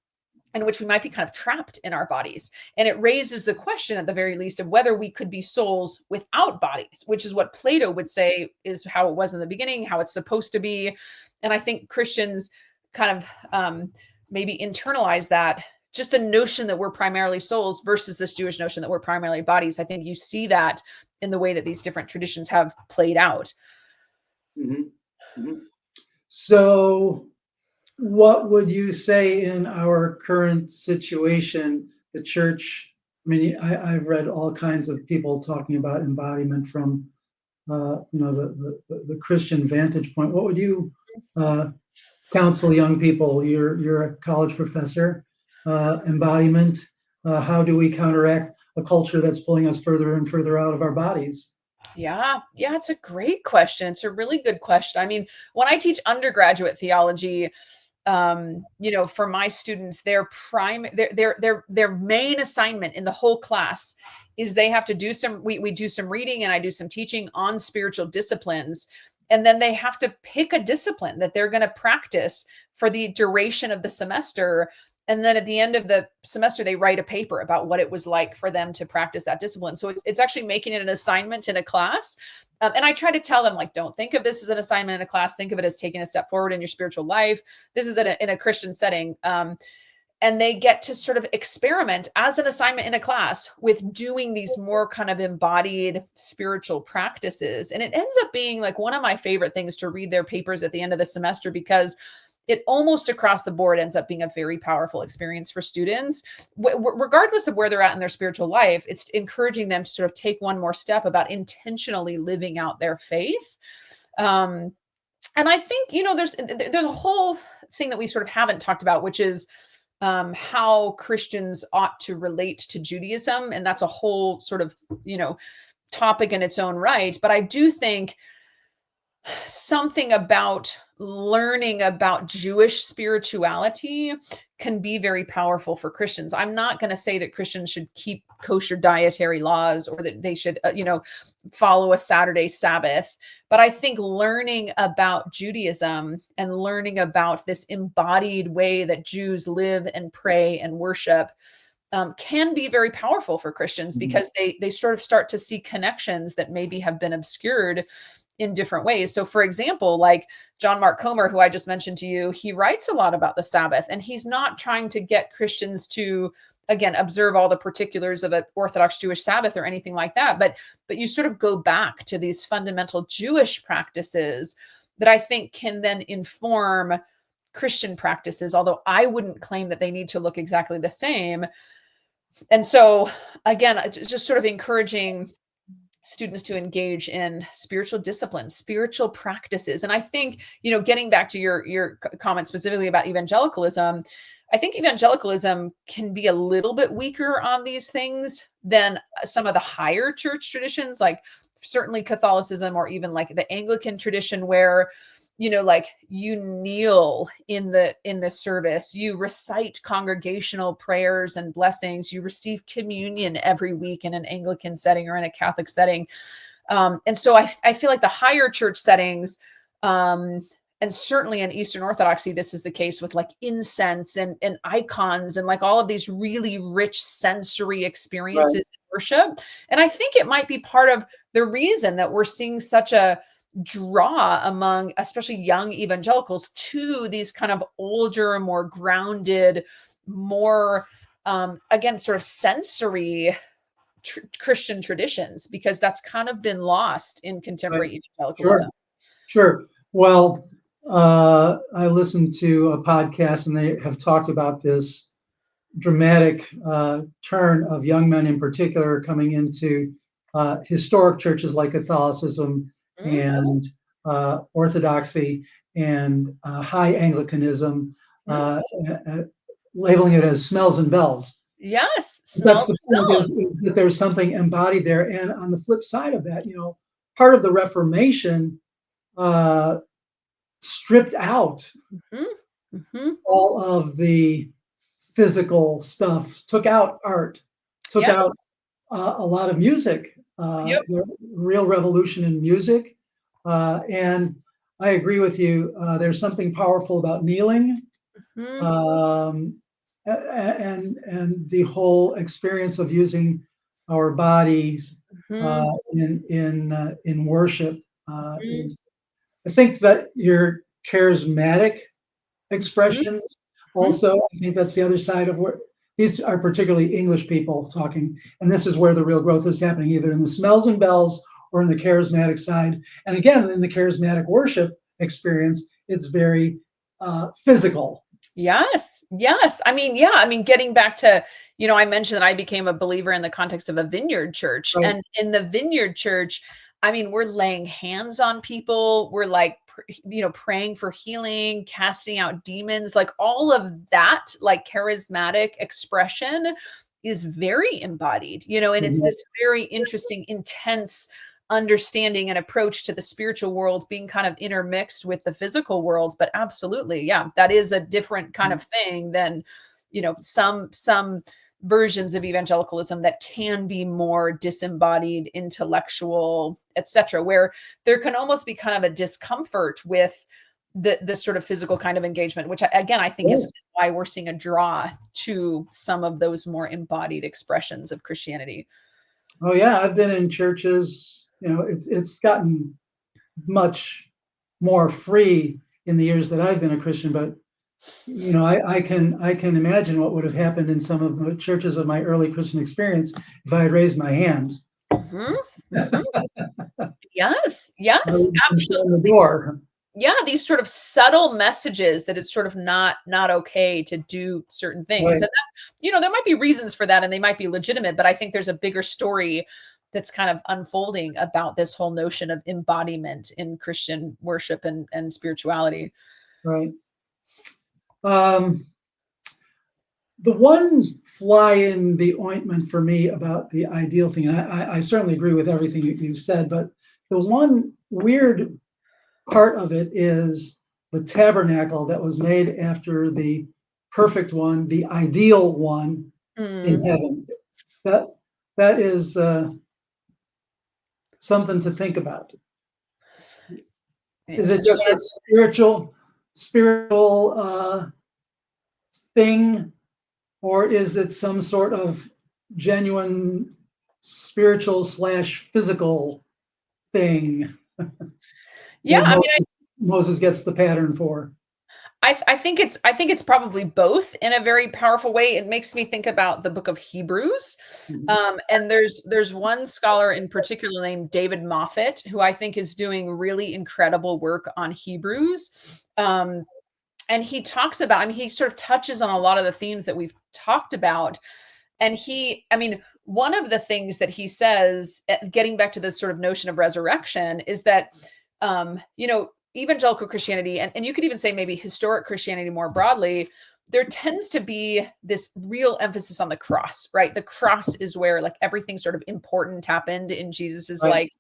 in which we might be kind of trapped in our bodies. And it raises the question, at the very least, of whether we could be souls without bodies, which is what Plato would say is how it was in the beginning, how it's supposed to be. And I think Christians kind of maybe internalize that, just the notion that we're primarily souls versus this Jewish notion that we're primarily bodies. I think you see that in the way that these different traditions have played out. Mhm. Mhm. So, what would you say in our current situation? The church, I mean, I've read all kinds of people talking about embodiment from, the Christian vantage point. What would you uh, counsel young people? You're a college professor. Embodiment. How do we counteract a culture that's pulling us further and further out of our bodies? Yeah, yeah, it's a great question. It's a really good question. I mean, when I teach undergraduate theology, for my students, their main assignment in the whole class is they have to do we do some reading and I do some teaching on spiritual disciplines. And then they have to pick a discipline that they're going to practice for the duration of the semester. And then at the end of the semester, they write a paper about what it was like for them to practice that discipline. So it's actually making it an assignment in a class. And I try to tell them, like, don't think of this as an assignment in a class. Think of it as taking a step forward in your spiritual life. This is in a Christian setting. And they get to sort of experiment as an assignment in a class with doing these more kind of embodied spiritual practices. And it ends up being like one of my favorite things to read their papers at the end of the semester, because it almost across the board ends up being a very powerful experience for students, regardless of where they're at in their spiritual life. It's encouraging them to sort of take one more step about intentionally living out their faith. And I think, there's a whole thing that we sort of haven't talked about, which is how Christians ought to relate to Judaism. And that's a whole sort of, topic in its own right. But I do think something about learning about Jewish spirituality can be very powerful for Christians. I'm not going to say that Christians should keep kosher dietary laws or that they should, follow a Saturday Sabbath. But I think learning about Judaism and learning about this embodied way that Jews live and pray and worship can be very powerful for Christians, because they sort of start to see connections that maybe have been obscured in different ways. So for example, like John Mark Comer, who I just mentioned to you, he writes a lot about the Sabbath, and he's not trying to get Christians to, again, observe all the particulars of an Orthodox Jewish Sabbath or anything like that. But you sort of go back to these fundamental Jewish practices that I think can then inform Christian practices, although I wouldn't claim that they need to look exactly the same. And so again, just sort of encouraging students to engage in spiritual disciplines, spiritual practices. And I think, getting back to your comment specifically about evangelicalism, I think evangelicalism can be a little bit weaker on these things than some of the higher church traditions, like certainly Catholicism, or even like the Anglican tradition, where like you kneel in the service, you recite congregational prayers and blessings, you receive communion every week in an Anglican setting or in a Catholic setting. And so I feel like the higher church settings, and certainly in Eastern Orthodoxy, this is the case with like incense and icons and like all of these really rich sensory experiences in worship. And I think it might be part of the reason that we're seeing such a draw among especially young evangelicals to these kind of older, more grounded, more again sort of sensory Christian traditions, because that's kind of been lost in contemporary evangelicalism. Sure. Well, I listened to a podcast, and they have talked about this dramatic turn of young men in particular coming into historic churches like Catholicism and Orthodoxy and high Anglicanism, labeling it as smells and bells. Yes, That's smells the and point, bells. is that there's something embodied there. And on the flip side of that, part of the Reformation stripped out all of the physical stuff, took out art, took out a lot of music, the real revolution in music. And I agree with you. There's something powerful about kneeling, and the whole experience of using our bodies in worship is. I think that your charismatic expressions also. I think that's the other side of where these are particularly English people talking, and this is where the real growth is happening, either in the smells and bells or in the charismatic side. And again, in the charismatic worship experience, it's very physical. Yes. I mean, getting back to, I mentioned that I became a believer in the context of a vineyard church. Right. And in the vineyard church, I mean, we're laying hands on people. We're like, praying for healing, casting out demons, like all of that, like charismatic expression is very embodied, and it's this very interesting, intense understanding and approach to the spiritual world being kind of intermixed with the physical world. But absolutely, yeah, that is a different kind of thing than, some versions of evangelicalism that can be more disembodied, intellectual, etc., where there can almost be kind of a discomfort with the sort of physical kind of engagement, which again, I think is why we're seeing a draw to some of those more embodied expressions of Christianity. Oh yeah, I've been in churches it's gotten much more free in the years that I've been a Christian, but I can imagine what would have happened in some of the churches of my early Christian experience if I had raised my hands. Mhm, mhm. Yes, I yes, would have been shown the absolutely. door. Yeah, these sort of subtle messages that it's sort of not okay to do certain things. Right, And that's, there might be reasons for that and they might be legitimate, but I think there's a bigger story that's kind of unfolding about this whole notion of embodiment in Christian worship and spirituality. right. Um, the one fly in the ointment for me about the ideal thing, and I certainly agree with everything you said, but the one weird part of it is the tabernacle that was made after the perfect one, the ideal one in Mm, heaven. That that is something to think about. Is it just a yes. spiritual thing, or is it some sort of genuine spiritual slash physical thing Yeah, that I mean, Moses gets the pattern for? I think it's probably both in a very powerful way. It makes me think about the book of Hebrews. Mhm. And there's one scholar in particular named David Moffat who I think is doing really incredible work on Hebrews. And he talks about, I mean, he sort of touches on a lot of the themes that we've talked about. And I mean, one of the things that he says, getting back to this sort of notion of resurrection, is that, evangelical Christianity, and you could even say maybe historic Christianity more broadly, there tends to be this real emphasis on the cross, right? The cross is where like everything sort of important happened in Jesus's Right,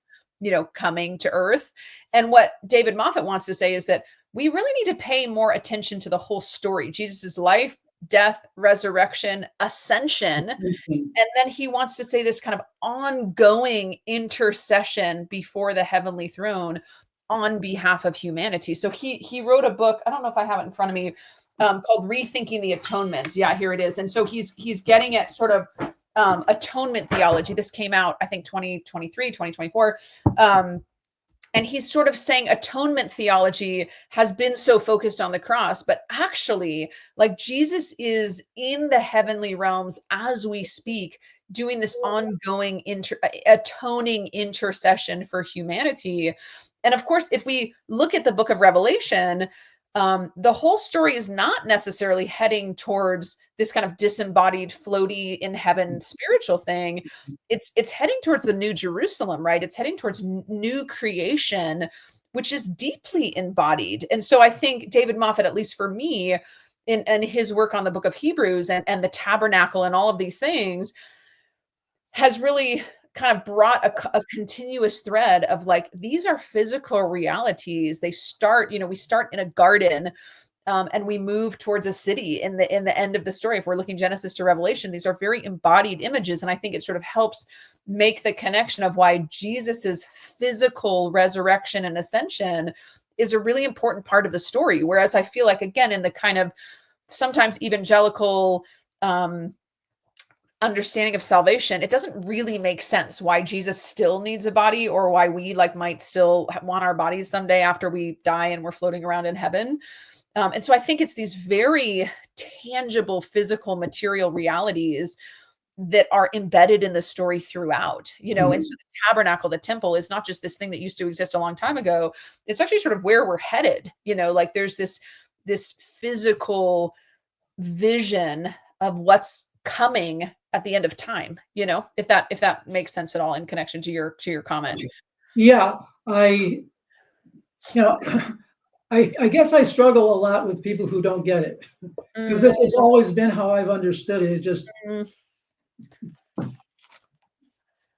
like, coming to earth. And what David Moffat wants to say is that we really need to pay more attention to the whole story, Jesus's life, death, resurrection, ascension. And then he wants to say this kind of ongoing intercession before the heavenly throne on behalf of humanity. So he wrote a book, I don't know if I have it in front of me, called Rethinking the Atonement. Yeah, here it is. And so he's getting at sort of atonement theology. This came out, I think, 2023, 2024. And he's sort of saying atonement theology has been so focused on the cross, but actually, like Jesus is in the heavenly realms as we speak, doing this ongoing atoning intercession for humanity. And of course, if we look at the book of Revelation, the whole story is not necessarily heading towards this kind of disembodied, floaty in heaven spiritual thing. It's heading towards the new Jerusalem, right? It's heading towards new creation, which is deeply embodied. And so I think David Moffat, at least for me, in his work on the book of Hebrews and the tabernacle and all of these things, has really kind of brought a continuous thread of like these are physical realities. They start, we start in a garden, and we move towards a city in the end of the story. If we're looking Genesis to Revelation, these are very embodied images, and I think it sort of helps make the connection of why Jesus's physical resurrection and ascension is a really important part of the story. Whereas I feel like, again, in the kind of sometimes evangelical understanding of salvation, it doesn't really make sense why Jesus still needs a body, or why we like might still want our bodies someday after we die and we're floating around in heaven. And so I think it's these very tangible, physical, material realities that are embedded in the story throughout, and so Mhm. the tabernacle, the temple, is not just this thing that used to exist a long time ago. It's actually sort of where we're headed, like there's this physical vision of what's coming at the end of time, if that makes sense at all in connection to your comment. Yeah, I, you know, I guess I struggle a lot with people who don't get it, because Mm, this has always been how I've understood it. It just mm,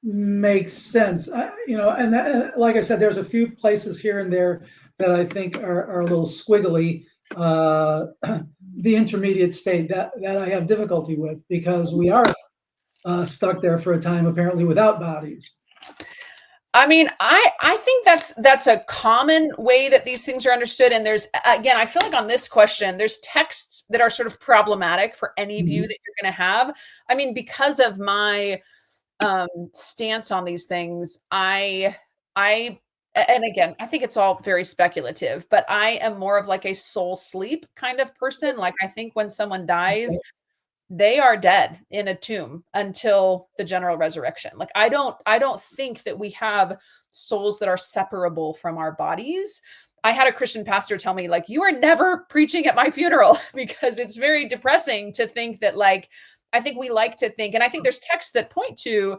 makes sense. And that, like I said, there's a few places here and there that I think are a little squiggly. Uh, the intermediate state that I have difficulty with, because we are stuck there for a time, apparently without bodies. I mean, I think that's a common way that these things are understood. And there's, again, I feel like on this question, there's texts that are sort of problematic for any view Mhm. that you're going to have. I mean, because of my stance on these things, And again, I think it's all very speculative, but I am more of like a soul sleep kind of person. Like I think when someone dies, they are dead in a tomb until the general resurrection. Like I don't think that we have souls that are separable from our bodies. I had a Christian pastor tell me like you are never preaching at my funeral because it's very depressing to think that like I think we like to think, and I think there's texts that point to,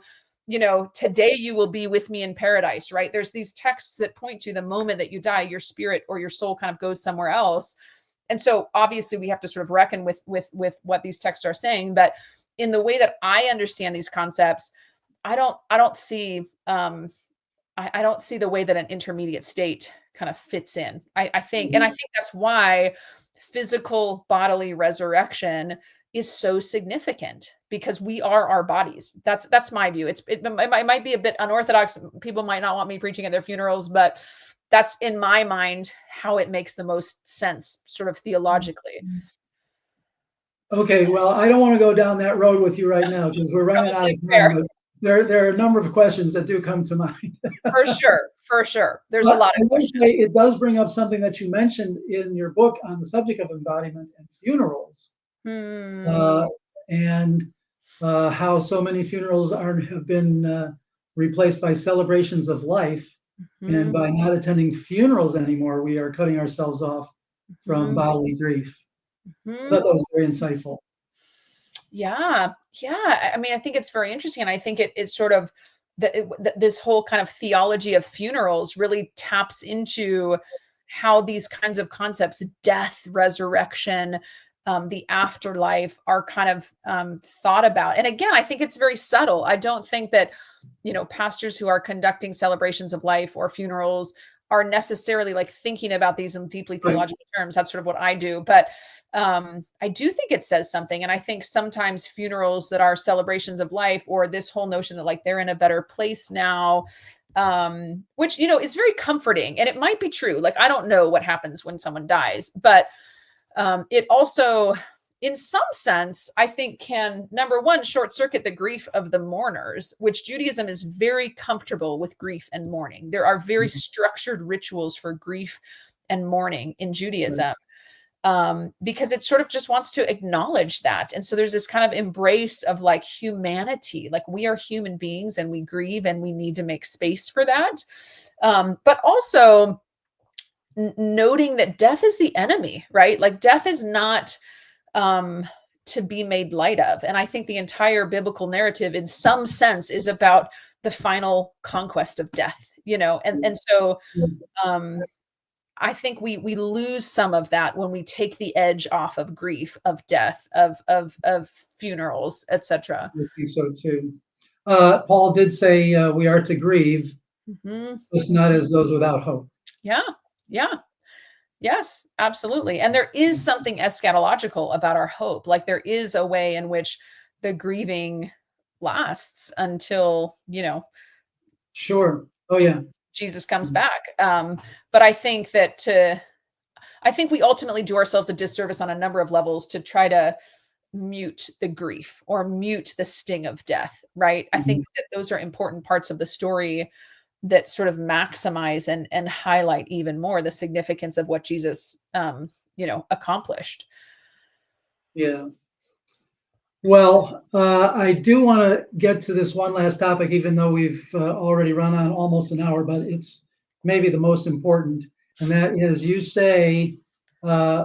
today you will be with me in paradise, right? There's these texts that point to the moment that you die, your spirit or your soul kind of goes somewhere else. And so obviously we have to sort of reckon with what these texts are saying, but in the way that I understand these concepts, I don't see I don't see the way that an intermediate state kind of fits in. I think, and I think that's why physical bodily resurrection is so significant because we are our bodies. That's my view. It might be a bit unorthodox. People might not want me preaching at their funerals, but that's in my mind how it makes the most sense, sort of theologically. Okay, well, I don't want to go down that road with you right now because we're running out Probably of time, fair. but there are a number of questions that do come to mind. For sure, for sure. There's a But lot I of would questions. say it does bring up something that you mentioned in your book on the subject of embodiment and funerals, Hmm. uh, and how so many funerals have been replaced by celebrations of life. And Mhm, by not attending funerals anymore, we are cutting ourselves off from mhm, bodily grief. I mhm. thought that was very insightful. Yeah, yeah. I mean, I think it's very interesting, and I think it's sort of this whole kind of theology of funerals really taps into how these kinds of concepts, death, resurrection, the afterlife, are kind of thought about. And again, I think it's very subtle. I don't think that pastors who are conducting celebrations of life or funerals are necessarily like thinking about these in deeply Right. theological terms. That's sort of what I do, but I do think it says something. And I think sometimes funerals that are celebrations of life, or this whole notion that like they're in a better place now, which, is very comforting. And it might be true. Like, I don't know what happens when someone dies, but it also, in some sense, I think can, number one, short circuit the grief of the mourners, which Judaism is very comfortable with grief and mourning. There are very structured rituals for grief and mourning in Right. Judaism, because it sort of just wants to acknowledge that. And so there's this kind of embrace of like humanity, like we are human beings and we grieve and we need to make space for that. But also noting that death is the enemy, right? Like death is not um, to be made light of. And I think the entire biblical narrative, in some sense, is about the final conquest of death, and so um, I think we lose some of that when we take the edge off of grief, of death, of funerals, etc. I think so too. Paul did say we are to grieve, Hmm. just not as those without hope. Yeah, yeah, yes, absolutely. And there is something eschatological about our hope. Like there is a way in which the grieving lasts until Sure. Oh, yeah. Jesus comes back. But I think we ultimately do ourselves a disservice on a number of levels to try to mute the grief or mute the sting of death, right? I think Mhm. that those are important parts of the story that sort of maximize and highlight even more the significance of what Jesus accomplished. Yeah. Well, I do want to get to this one last topic, even though we've already run on almost an hour, but it's maybe the most important. And that is, you say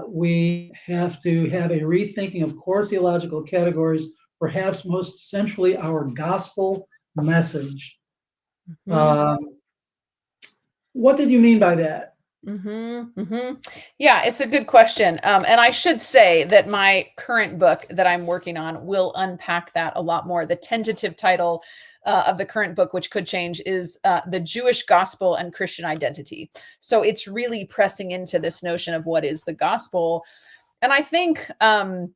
we have to have a rethinking of core theological categories, perhaps most centrally our gospel message. Mhm. Um, what did you mean by that? Yeah, it's a good question. And I should say that my current book that I'm working on will unpack that a lot more. The tentative title of the current book, which could change, is The Jewish Gospel and Christian Identity. So it's really pressing into this notion of what is the gospel. And I think, I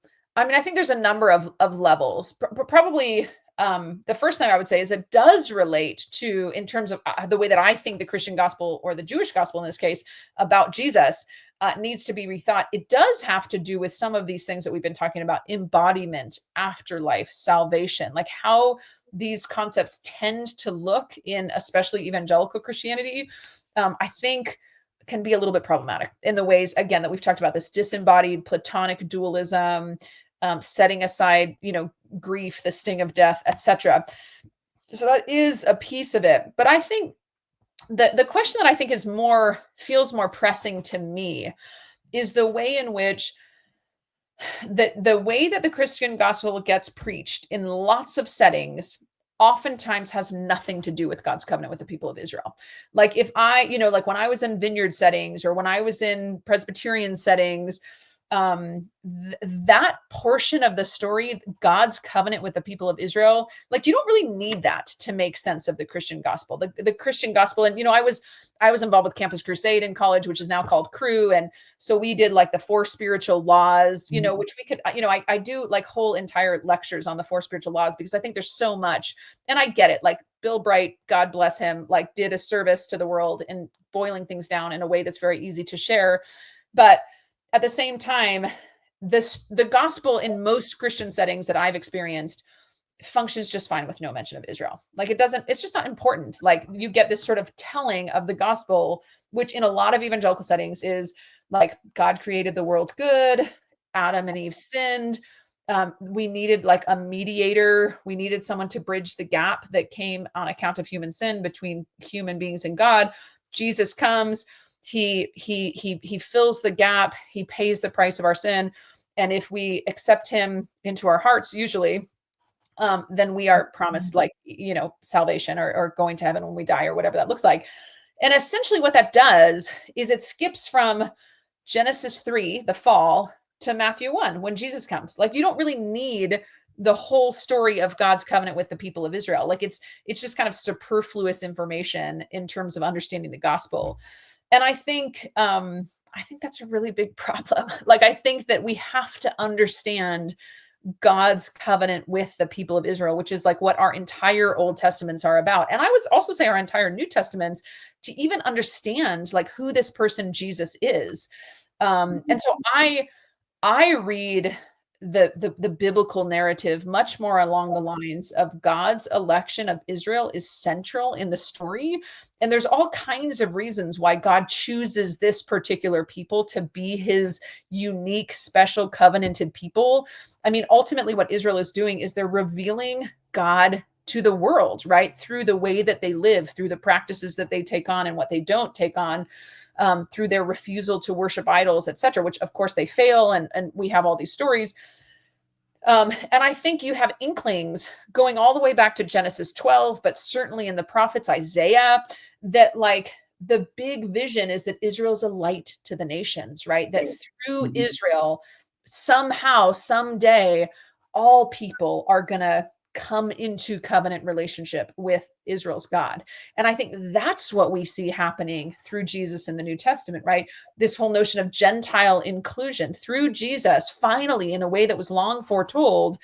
think there's a number of levels. Probably the first thing I would say is it does relate to, in terms of the way that I think the Christian gospel, or the Jewish gospel in this case, about Jesus needs to be rethought. It does have to do with some of these things that we've been talking about: embodiment, afterlife, salvation. Like, how these concepts tend to look in especially evangelical Christianity, I think can be a little bit problematic in the ways, again, that we've talked about, this disembodied Platonic dualism, setting aside, grief, the sting of death, etc. So that is a piece of it. But I think the question that I think feels more pressing to me is the way in which the way that the Christian gospel gets preached in lots of settings oftentimes has nothing to do with God's covenant with the people of Israel. Like if like when I was in vineyard settings or when I was in Presbyterian settings, that portion of the story, God's covenant with the people of Israel, like you don't really need that to make sense of the Christian gospel. The Christian gospel, and I was involved with Campus Crusade in college, which is now called Cru, and so we did like the 4 spiritual laws, which we could, I do like whole entire lectures on the 4 spiritual laws because I think there's so much, and I get it. Like Bill Bright, God bless him, like did a service to the world in boiling things down in a way that's very easy to share, but at the same time, the gospel in most Christian settings that I've experienced functions just fine with no mention of Israel. Like it's just not important. Like you get this sort of telling of the gospel, which in a lot of evangelical settings is like God created the world good, Adam and Eve sinned. We needed like a mediator. We needed someone to bridge the gap that came on account of human sin between human beings and God. Jesus comes. He fills the gap. He pays the price of our sin. And if we accept him into our hearts, usually, then we are promised like, salvation or going to heaven when we die or whatever that looks like. And essentially what that does is it skips from Genesis 3, the fall, to Matthew 1, when Jesus comes. Like you don't really need the whole story of God's covenant with the people of Israel. Like it's just kind of superfluous information in terms of understanding the gospel. And I think that's a really big problem. Like, I think that we have to understand God's covenant with the people of Israel, which is like what our entire Old Testaments are about. And I would also say our entire New Testaments, to even understand like who this person Jesus is. And so I read the biblical narrative much more along the lines of God's election of Israel is central in the story. And there's all kinds of reasons why God chooses this particular people to be his unique, special, covenanted people. I mean, ultimately what Israel is doing is they're revealing God to the world, right? Through the way that they live, through the practices that they take on and what they don't take on. Through their refusal to worship idols, etc., which of course they fail. And we have all these stories. And I think you have inklings going all the way back to Genesis 12, but certainly in the prophets, Isaiah, that like the big vision is that Israel is a light to the nations, right? That through Israel, somehow, someday, all people are going to come into covenant relationship with Israel's God. And I think that's what we see happening through Jesus in the New Testament, right? This whole notion of Gentile inclusion through Jesus, finally, in a way that was long foretold,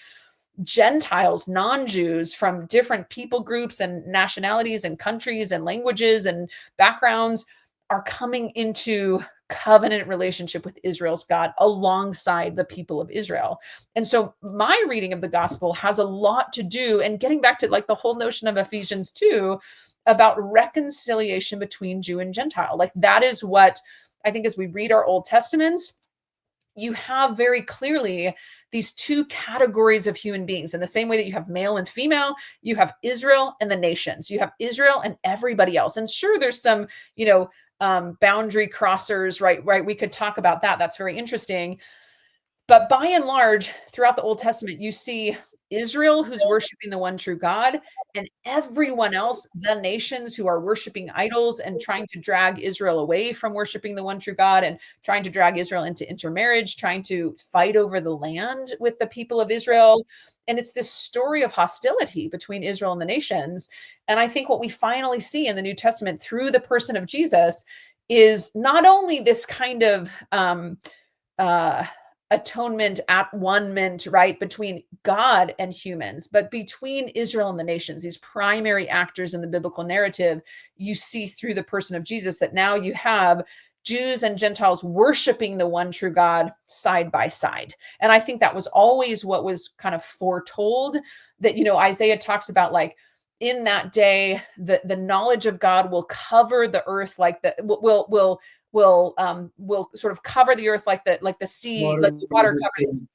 Gentiles, non-Jews from different people groups and nationalities and countries and languages and backgrounds are coming into covenant relationship with Israel's God alongside the people of Israel. And so my reading of the gospel has a lot to do, and getting back to like the whole notion of Ephesians 2 about reconciliation between Jew and Gentile. Like that is what I think as we read our Old Testaments, you have very clearly these 2 categories of human beings. In the same way that you have male and female, you have Israel and the nations. You have Israel and everybody else. And sure, there's some, boundary crossers, right? We could talk about that. That's very interesting. But by and large, throughout the Old Testament, you see Israel who's worshiping the one true God, and everyone else, the nations who are worshiping idols and trying to drag Israel away from worshiping the one true God and trying to drag Israel into intermarriage, trying to fight over the land with the people of Israel. And it's this story of hostility between Israel and the nations. And I think what we finally see in the New Testament through the person of Jesus is not only this kind of atonement at one meant, right, between God and humans, but between Israel and the nations, these primary actors in the biblical narrative, you see through the person of Jesus that now you have Jews and Gentiles worshiping the one true God side by side. And I think that was always what was kind of foretold, that, Isaiah talks about, like, in that day, the knowledge of God will cover the earth, like the will sort of cover the earth like the sea, like the water covers the sea.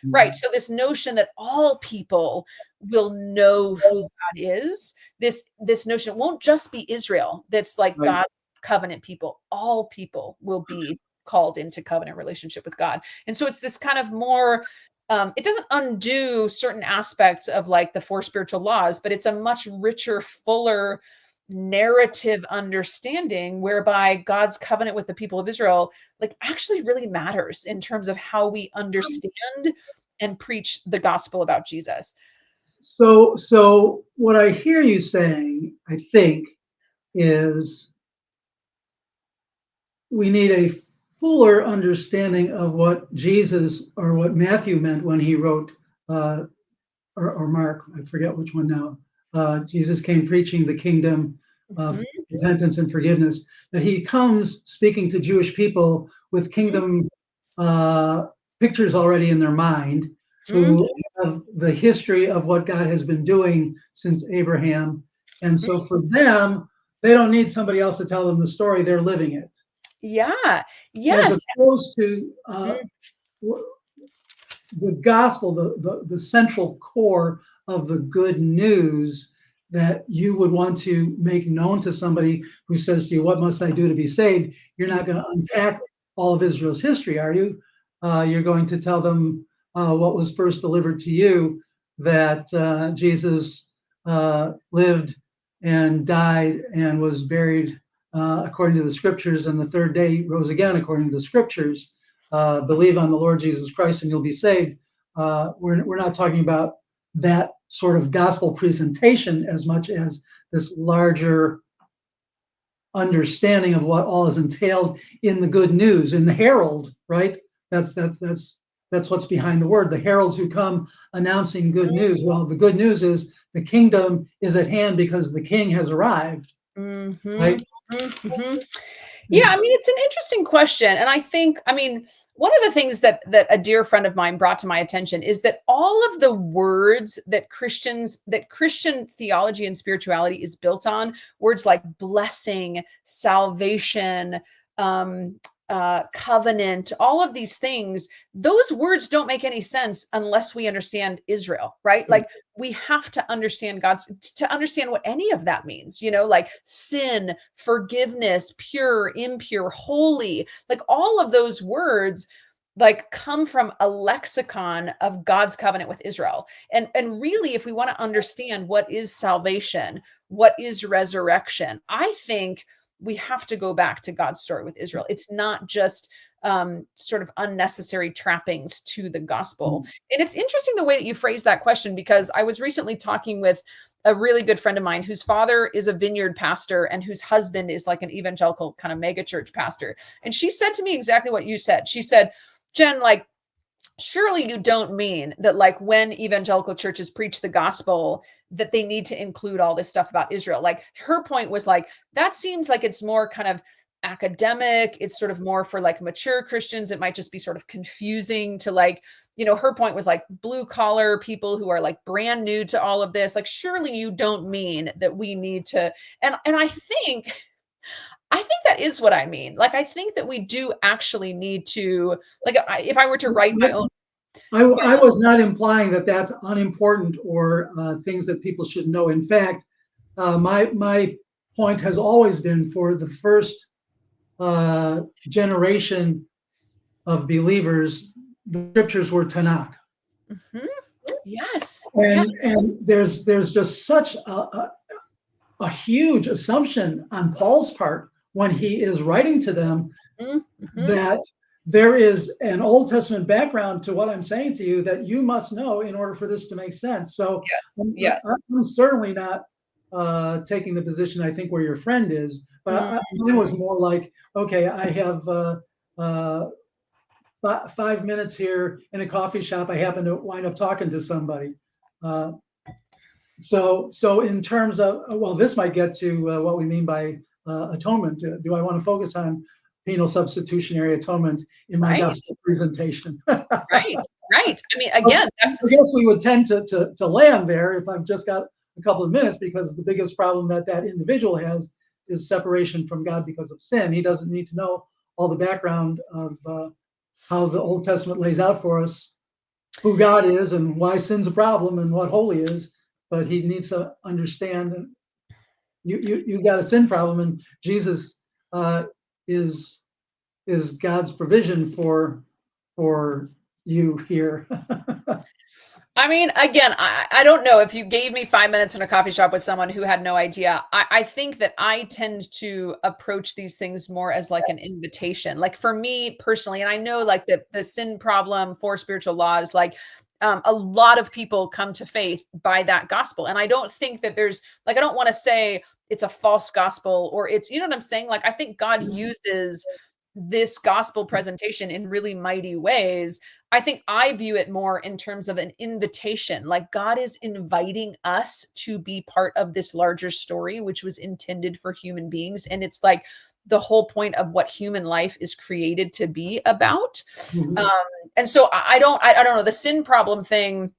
Right. So this notion that all people will know who God is, this notion, it won't just be Israel that's like Right. God's covenant people. All people will be called into covenant relationship with God. And so it's this kind of more, it doesn't undo certain aspects of like the four spiritual laws, but it's a much richer, fuller narrative understanding whereby God's covenant with the people of Israel like actually really matters in terms of how we understand and preach the gospel about Jesus. So what I hear you saying, I think, is we need a fuller understanding of what Jesus or what Matthew meant when he wrote, or Mark, I forget which one now. Jesus came preaching the kingdom of repentance and forgiveness. That he comes speaking to Jewish people with kingdom pictures already in their mind, who have the history of what God has been doing since Abraham. And so for them, they don't need somebody else to tell them the story, they're living it. Yeah. As Yes. opposed to the gospel, the central core of the good news that you would want to make known to somebody who says to you, what must I do to be saved? You're not going to unpack all of Israel's history, are you? You're going to tell them what was first delivered to you, that Jesus lived and died and was buried according to the scriptures, and the third day rose again according to the scriptures. Believe on the Lord Jesus Christ and you'll be saved. We're not talking about that sort of gospel presentation as much as this larger understanding of what all is entailed in the good news, in the herald, right? That's what's behind the word. The heralds who come announcing good news. Well, the good news is the kingdom is at hand because the king has arrived. Right? Yeah, I mean, it's an interesting question. And I think, one of the things that a dear friend of mine brought to my attention is that all of the words that Christian theology and spirituality is built on, words like blessing, salvation, covenant, all of these things, those words don't make any sense unless we understand Israel, right? Like we have to understand to understand what any of that means, like sin, forgiveness, pure, impure, holy, like all of those words like come from a lexicon of God's covenant with Israel. And really, if we want to understand what is salvation, what is resurrection, I think we have to go back to God's story with Israel. It's not just sort of unnecessary trappings to the gospel. And it's interesting the way that you phrased that question, because I was recently talking with a really good friend of mine whose father is a vineyard pastor and whose husband is like an evangelical kind of mega church pastor. And she said to me exactly what you said. She said, Jen, like, surely you don't mean that like when evangelical churches preach the gospel that they need to include all this stuff about Israel. Like her point was like, that seems like it's more kind of academic. It's sort of more for like mature Christians. It might just be sort of confusing to like, her point was like blue collar people who are like brand new to all of this. Like, surely you don't mean that we need to, and I think that is what I mean. Like, I think that we do actually need to, like, if I were to write my own. I was not implying that that's unimportant or things that people should know. In fact, my point has always been for the first generation of believers, the scriptures were Tanakh. Yes. And there's just such a huge assumption on Paul's part when he is writing to them that there is an Old Testament background to what I'm saying to you that you must know in order for this to make sense. So I'm certainly not taking the position I think where your friend is, but mine was more like, okay, I have 5 minutes here in a coffee shop. I happen to wind up talking to somebody. So in terms of, well, this might get to what we mean by atonement. Do I want to focus on penal substitutionary atonement in my Right. gospel presentation. Right. Right. I mean, again, that's I guess we would tend to land there if I've just got a couple of minutes, because the biggest problem that individual has is separation from God because of sin. He doesn't need to know all the background of how the Old Testament lays out for us who God is and why sin's a problem and what holy is, but he needs to understand you got a sin problem, and Jesus is God's provision for you here. I mean, again, I don't know if you gave me 5 minutes in a coffee shop with someone who had no idea. I think that I tend to approach these things more as like an invitation. Like for me personally, and I know like the sin problem, four spiritual laws, like a lot of people come to faith by that gospel. And I don't think that there's like, I don't want to say it's a false gospel or it's, you know what I'm saying? Like, I think God uses this gospel presentation in really mighty ways. I think I view it more in terms of an invitation. Like God is inviting us to be part of this larger story, which was intended for human beings. And it's like the whole point of what human life is created to be about. Um, and so I don't know. The sin problem thing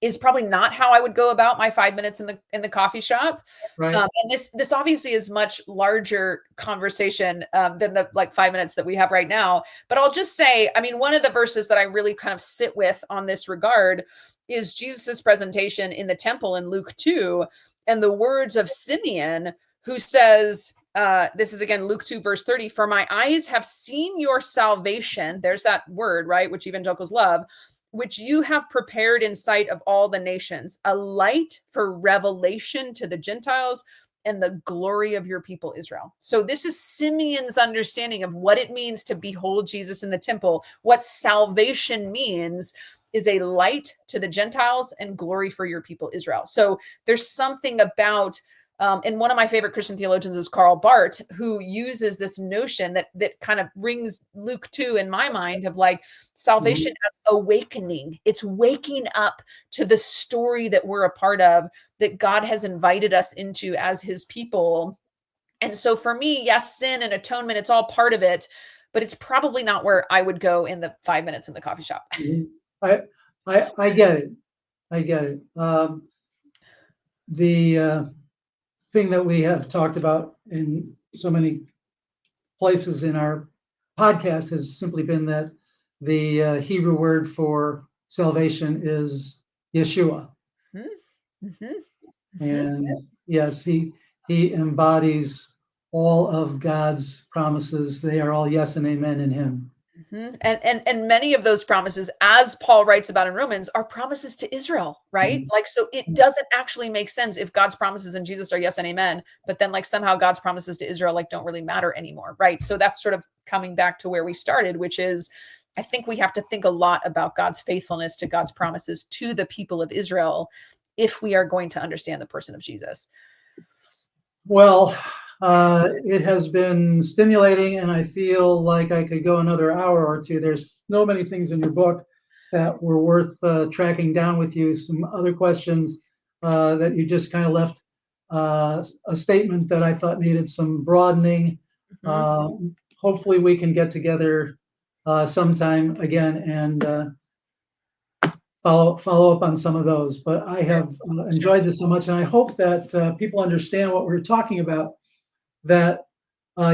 is probably not how I would go about my 5 minutes in the coffee shop. Right. And this obviously is much larger conversation than the like 5 minutes that we have right now. But I'll just say, I mean, one of the verses that I really kind of sit with on this regard is Jesus's presentation in the temple in Luke 2, and the words of Simeon, who says, this is again Luke 2, verse 30, "For my eyes have seen your salvation." There's that word, right? Which evangelicals love, "which you have prepared in sight of all the nations, a light for revelation to the Gentiles and the glory of your people Israel." So this is Simeon's understanding of what it means to behold Jesus in the temple. What salvation means is a light to the Gentiles and glory for your people Israel. So there's something about and one of my favorite Christian theologians is Karl Barth, who uses this notion that kind of rings Luke 2 in my mind of like salvation as awakening. It's waking up to the story that we're a part of, that God has invited us into as his people. And so for me, yes, sin and atonement, it's all part of it, but it's probably not where I would go in the 5 minutes in the coffee shop. I get it. I get it. The thing that we have talked about in so many places in our podcast has simply been that the Hebrew word for salvation is Yeshua. And yes, he embodies all of God's promises. They are all yes and amen in him. And many of those promises, as Paul writes about in Romans, are promises to Israel, right? Like, so it doesn't actually make sense if God's promises in Jesus are yes and amen, but then like somehow God's promises to Israel like don't really matter anymore, right? So that's sort of coming back to where we started, which is I think we have to think a lot about God's faithfulness to God's promises to the people of Israel if we are going to understand the person of Jesus. Well, it has been stimulating, and I feel like I could go another hour or two. There's so many things in your book that were worth tracking down with you. Some other questions that you just kind of left a statement that I thought needed some broadening. Hopefully we can get together sometime again and follow up on some of those. But I have enjoyed this so much, and I hope that people understand what we're talking about, that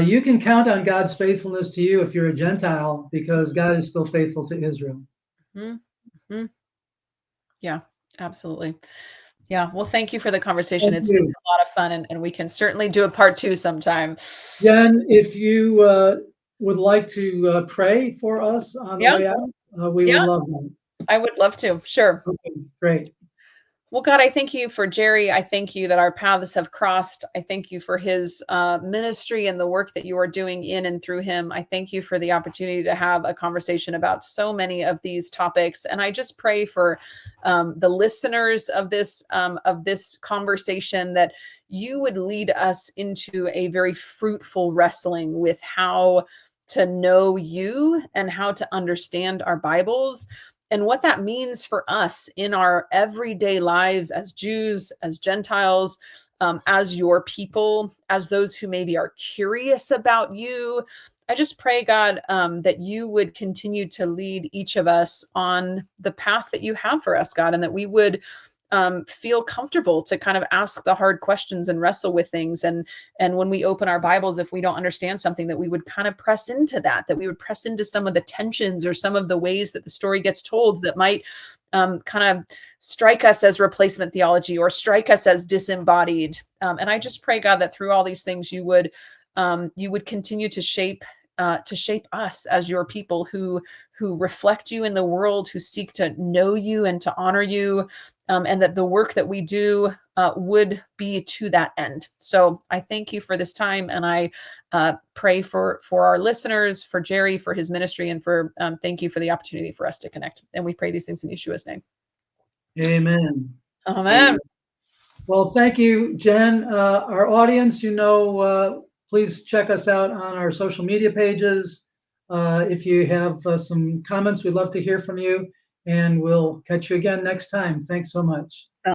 you can count on God's faithfulness to you if you're a Gentile, because God is still faithful to Israel. Yeah, absolutely. Yeah. Well, thank you for the conversation. Thank It's you. a lot of fun, and we can certainly do a part 2 sometime. Jen, if you would like to pray for us on the Yeah. way out, we would love that. I would love to. Sure. Okay, great. Well, God, I thank you for Jerry. I thank you that our paths have crossed. I thank you for his ministry and the work that you are doing in and through him. I thank you for the opportunity to have a conversation about so many of these topics. And I just pray for the listeners of this conversation, that you would lead us into a very fruitful wrestling with how to know you and how to understand our Bibles, and what that means for us in our everyday lives as Jews, as Gentiles, as your people, as those who maybe are curious about you, I just pray, God, that you would continue to lead each of us on the path that you have for us, God, and that we would feel comfortable to kind of ask the hard questions and wrestle with things. And when we open our Bibles, if we don't understand something, that we would kind of press into that we would press into some of the tensions or some of the ways that the story gets told that might kind of strike us as replacement theology or strike us as disembodied. And I just pray, God, that through all these things, you would continue to shape us as your people who reflect you in the world, who seek to know you and to honor you, and that the work that we do would be to that end. So I thank you for this time, and I pray for our listeners, for Jerry, for his ministry, and for thank you for the opportunity for us to connect. And we pray these things in Yeshua's name. Amen. Amen. Well, thank you, Jen. Our audience, please check us out on our social media pages. If you have some comments, we'd love to hear from you, and we'll catch you again next time. Thanks so much.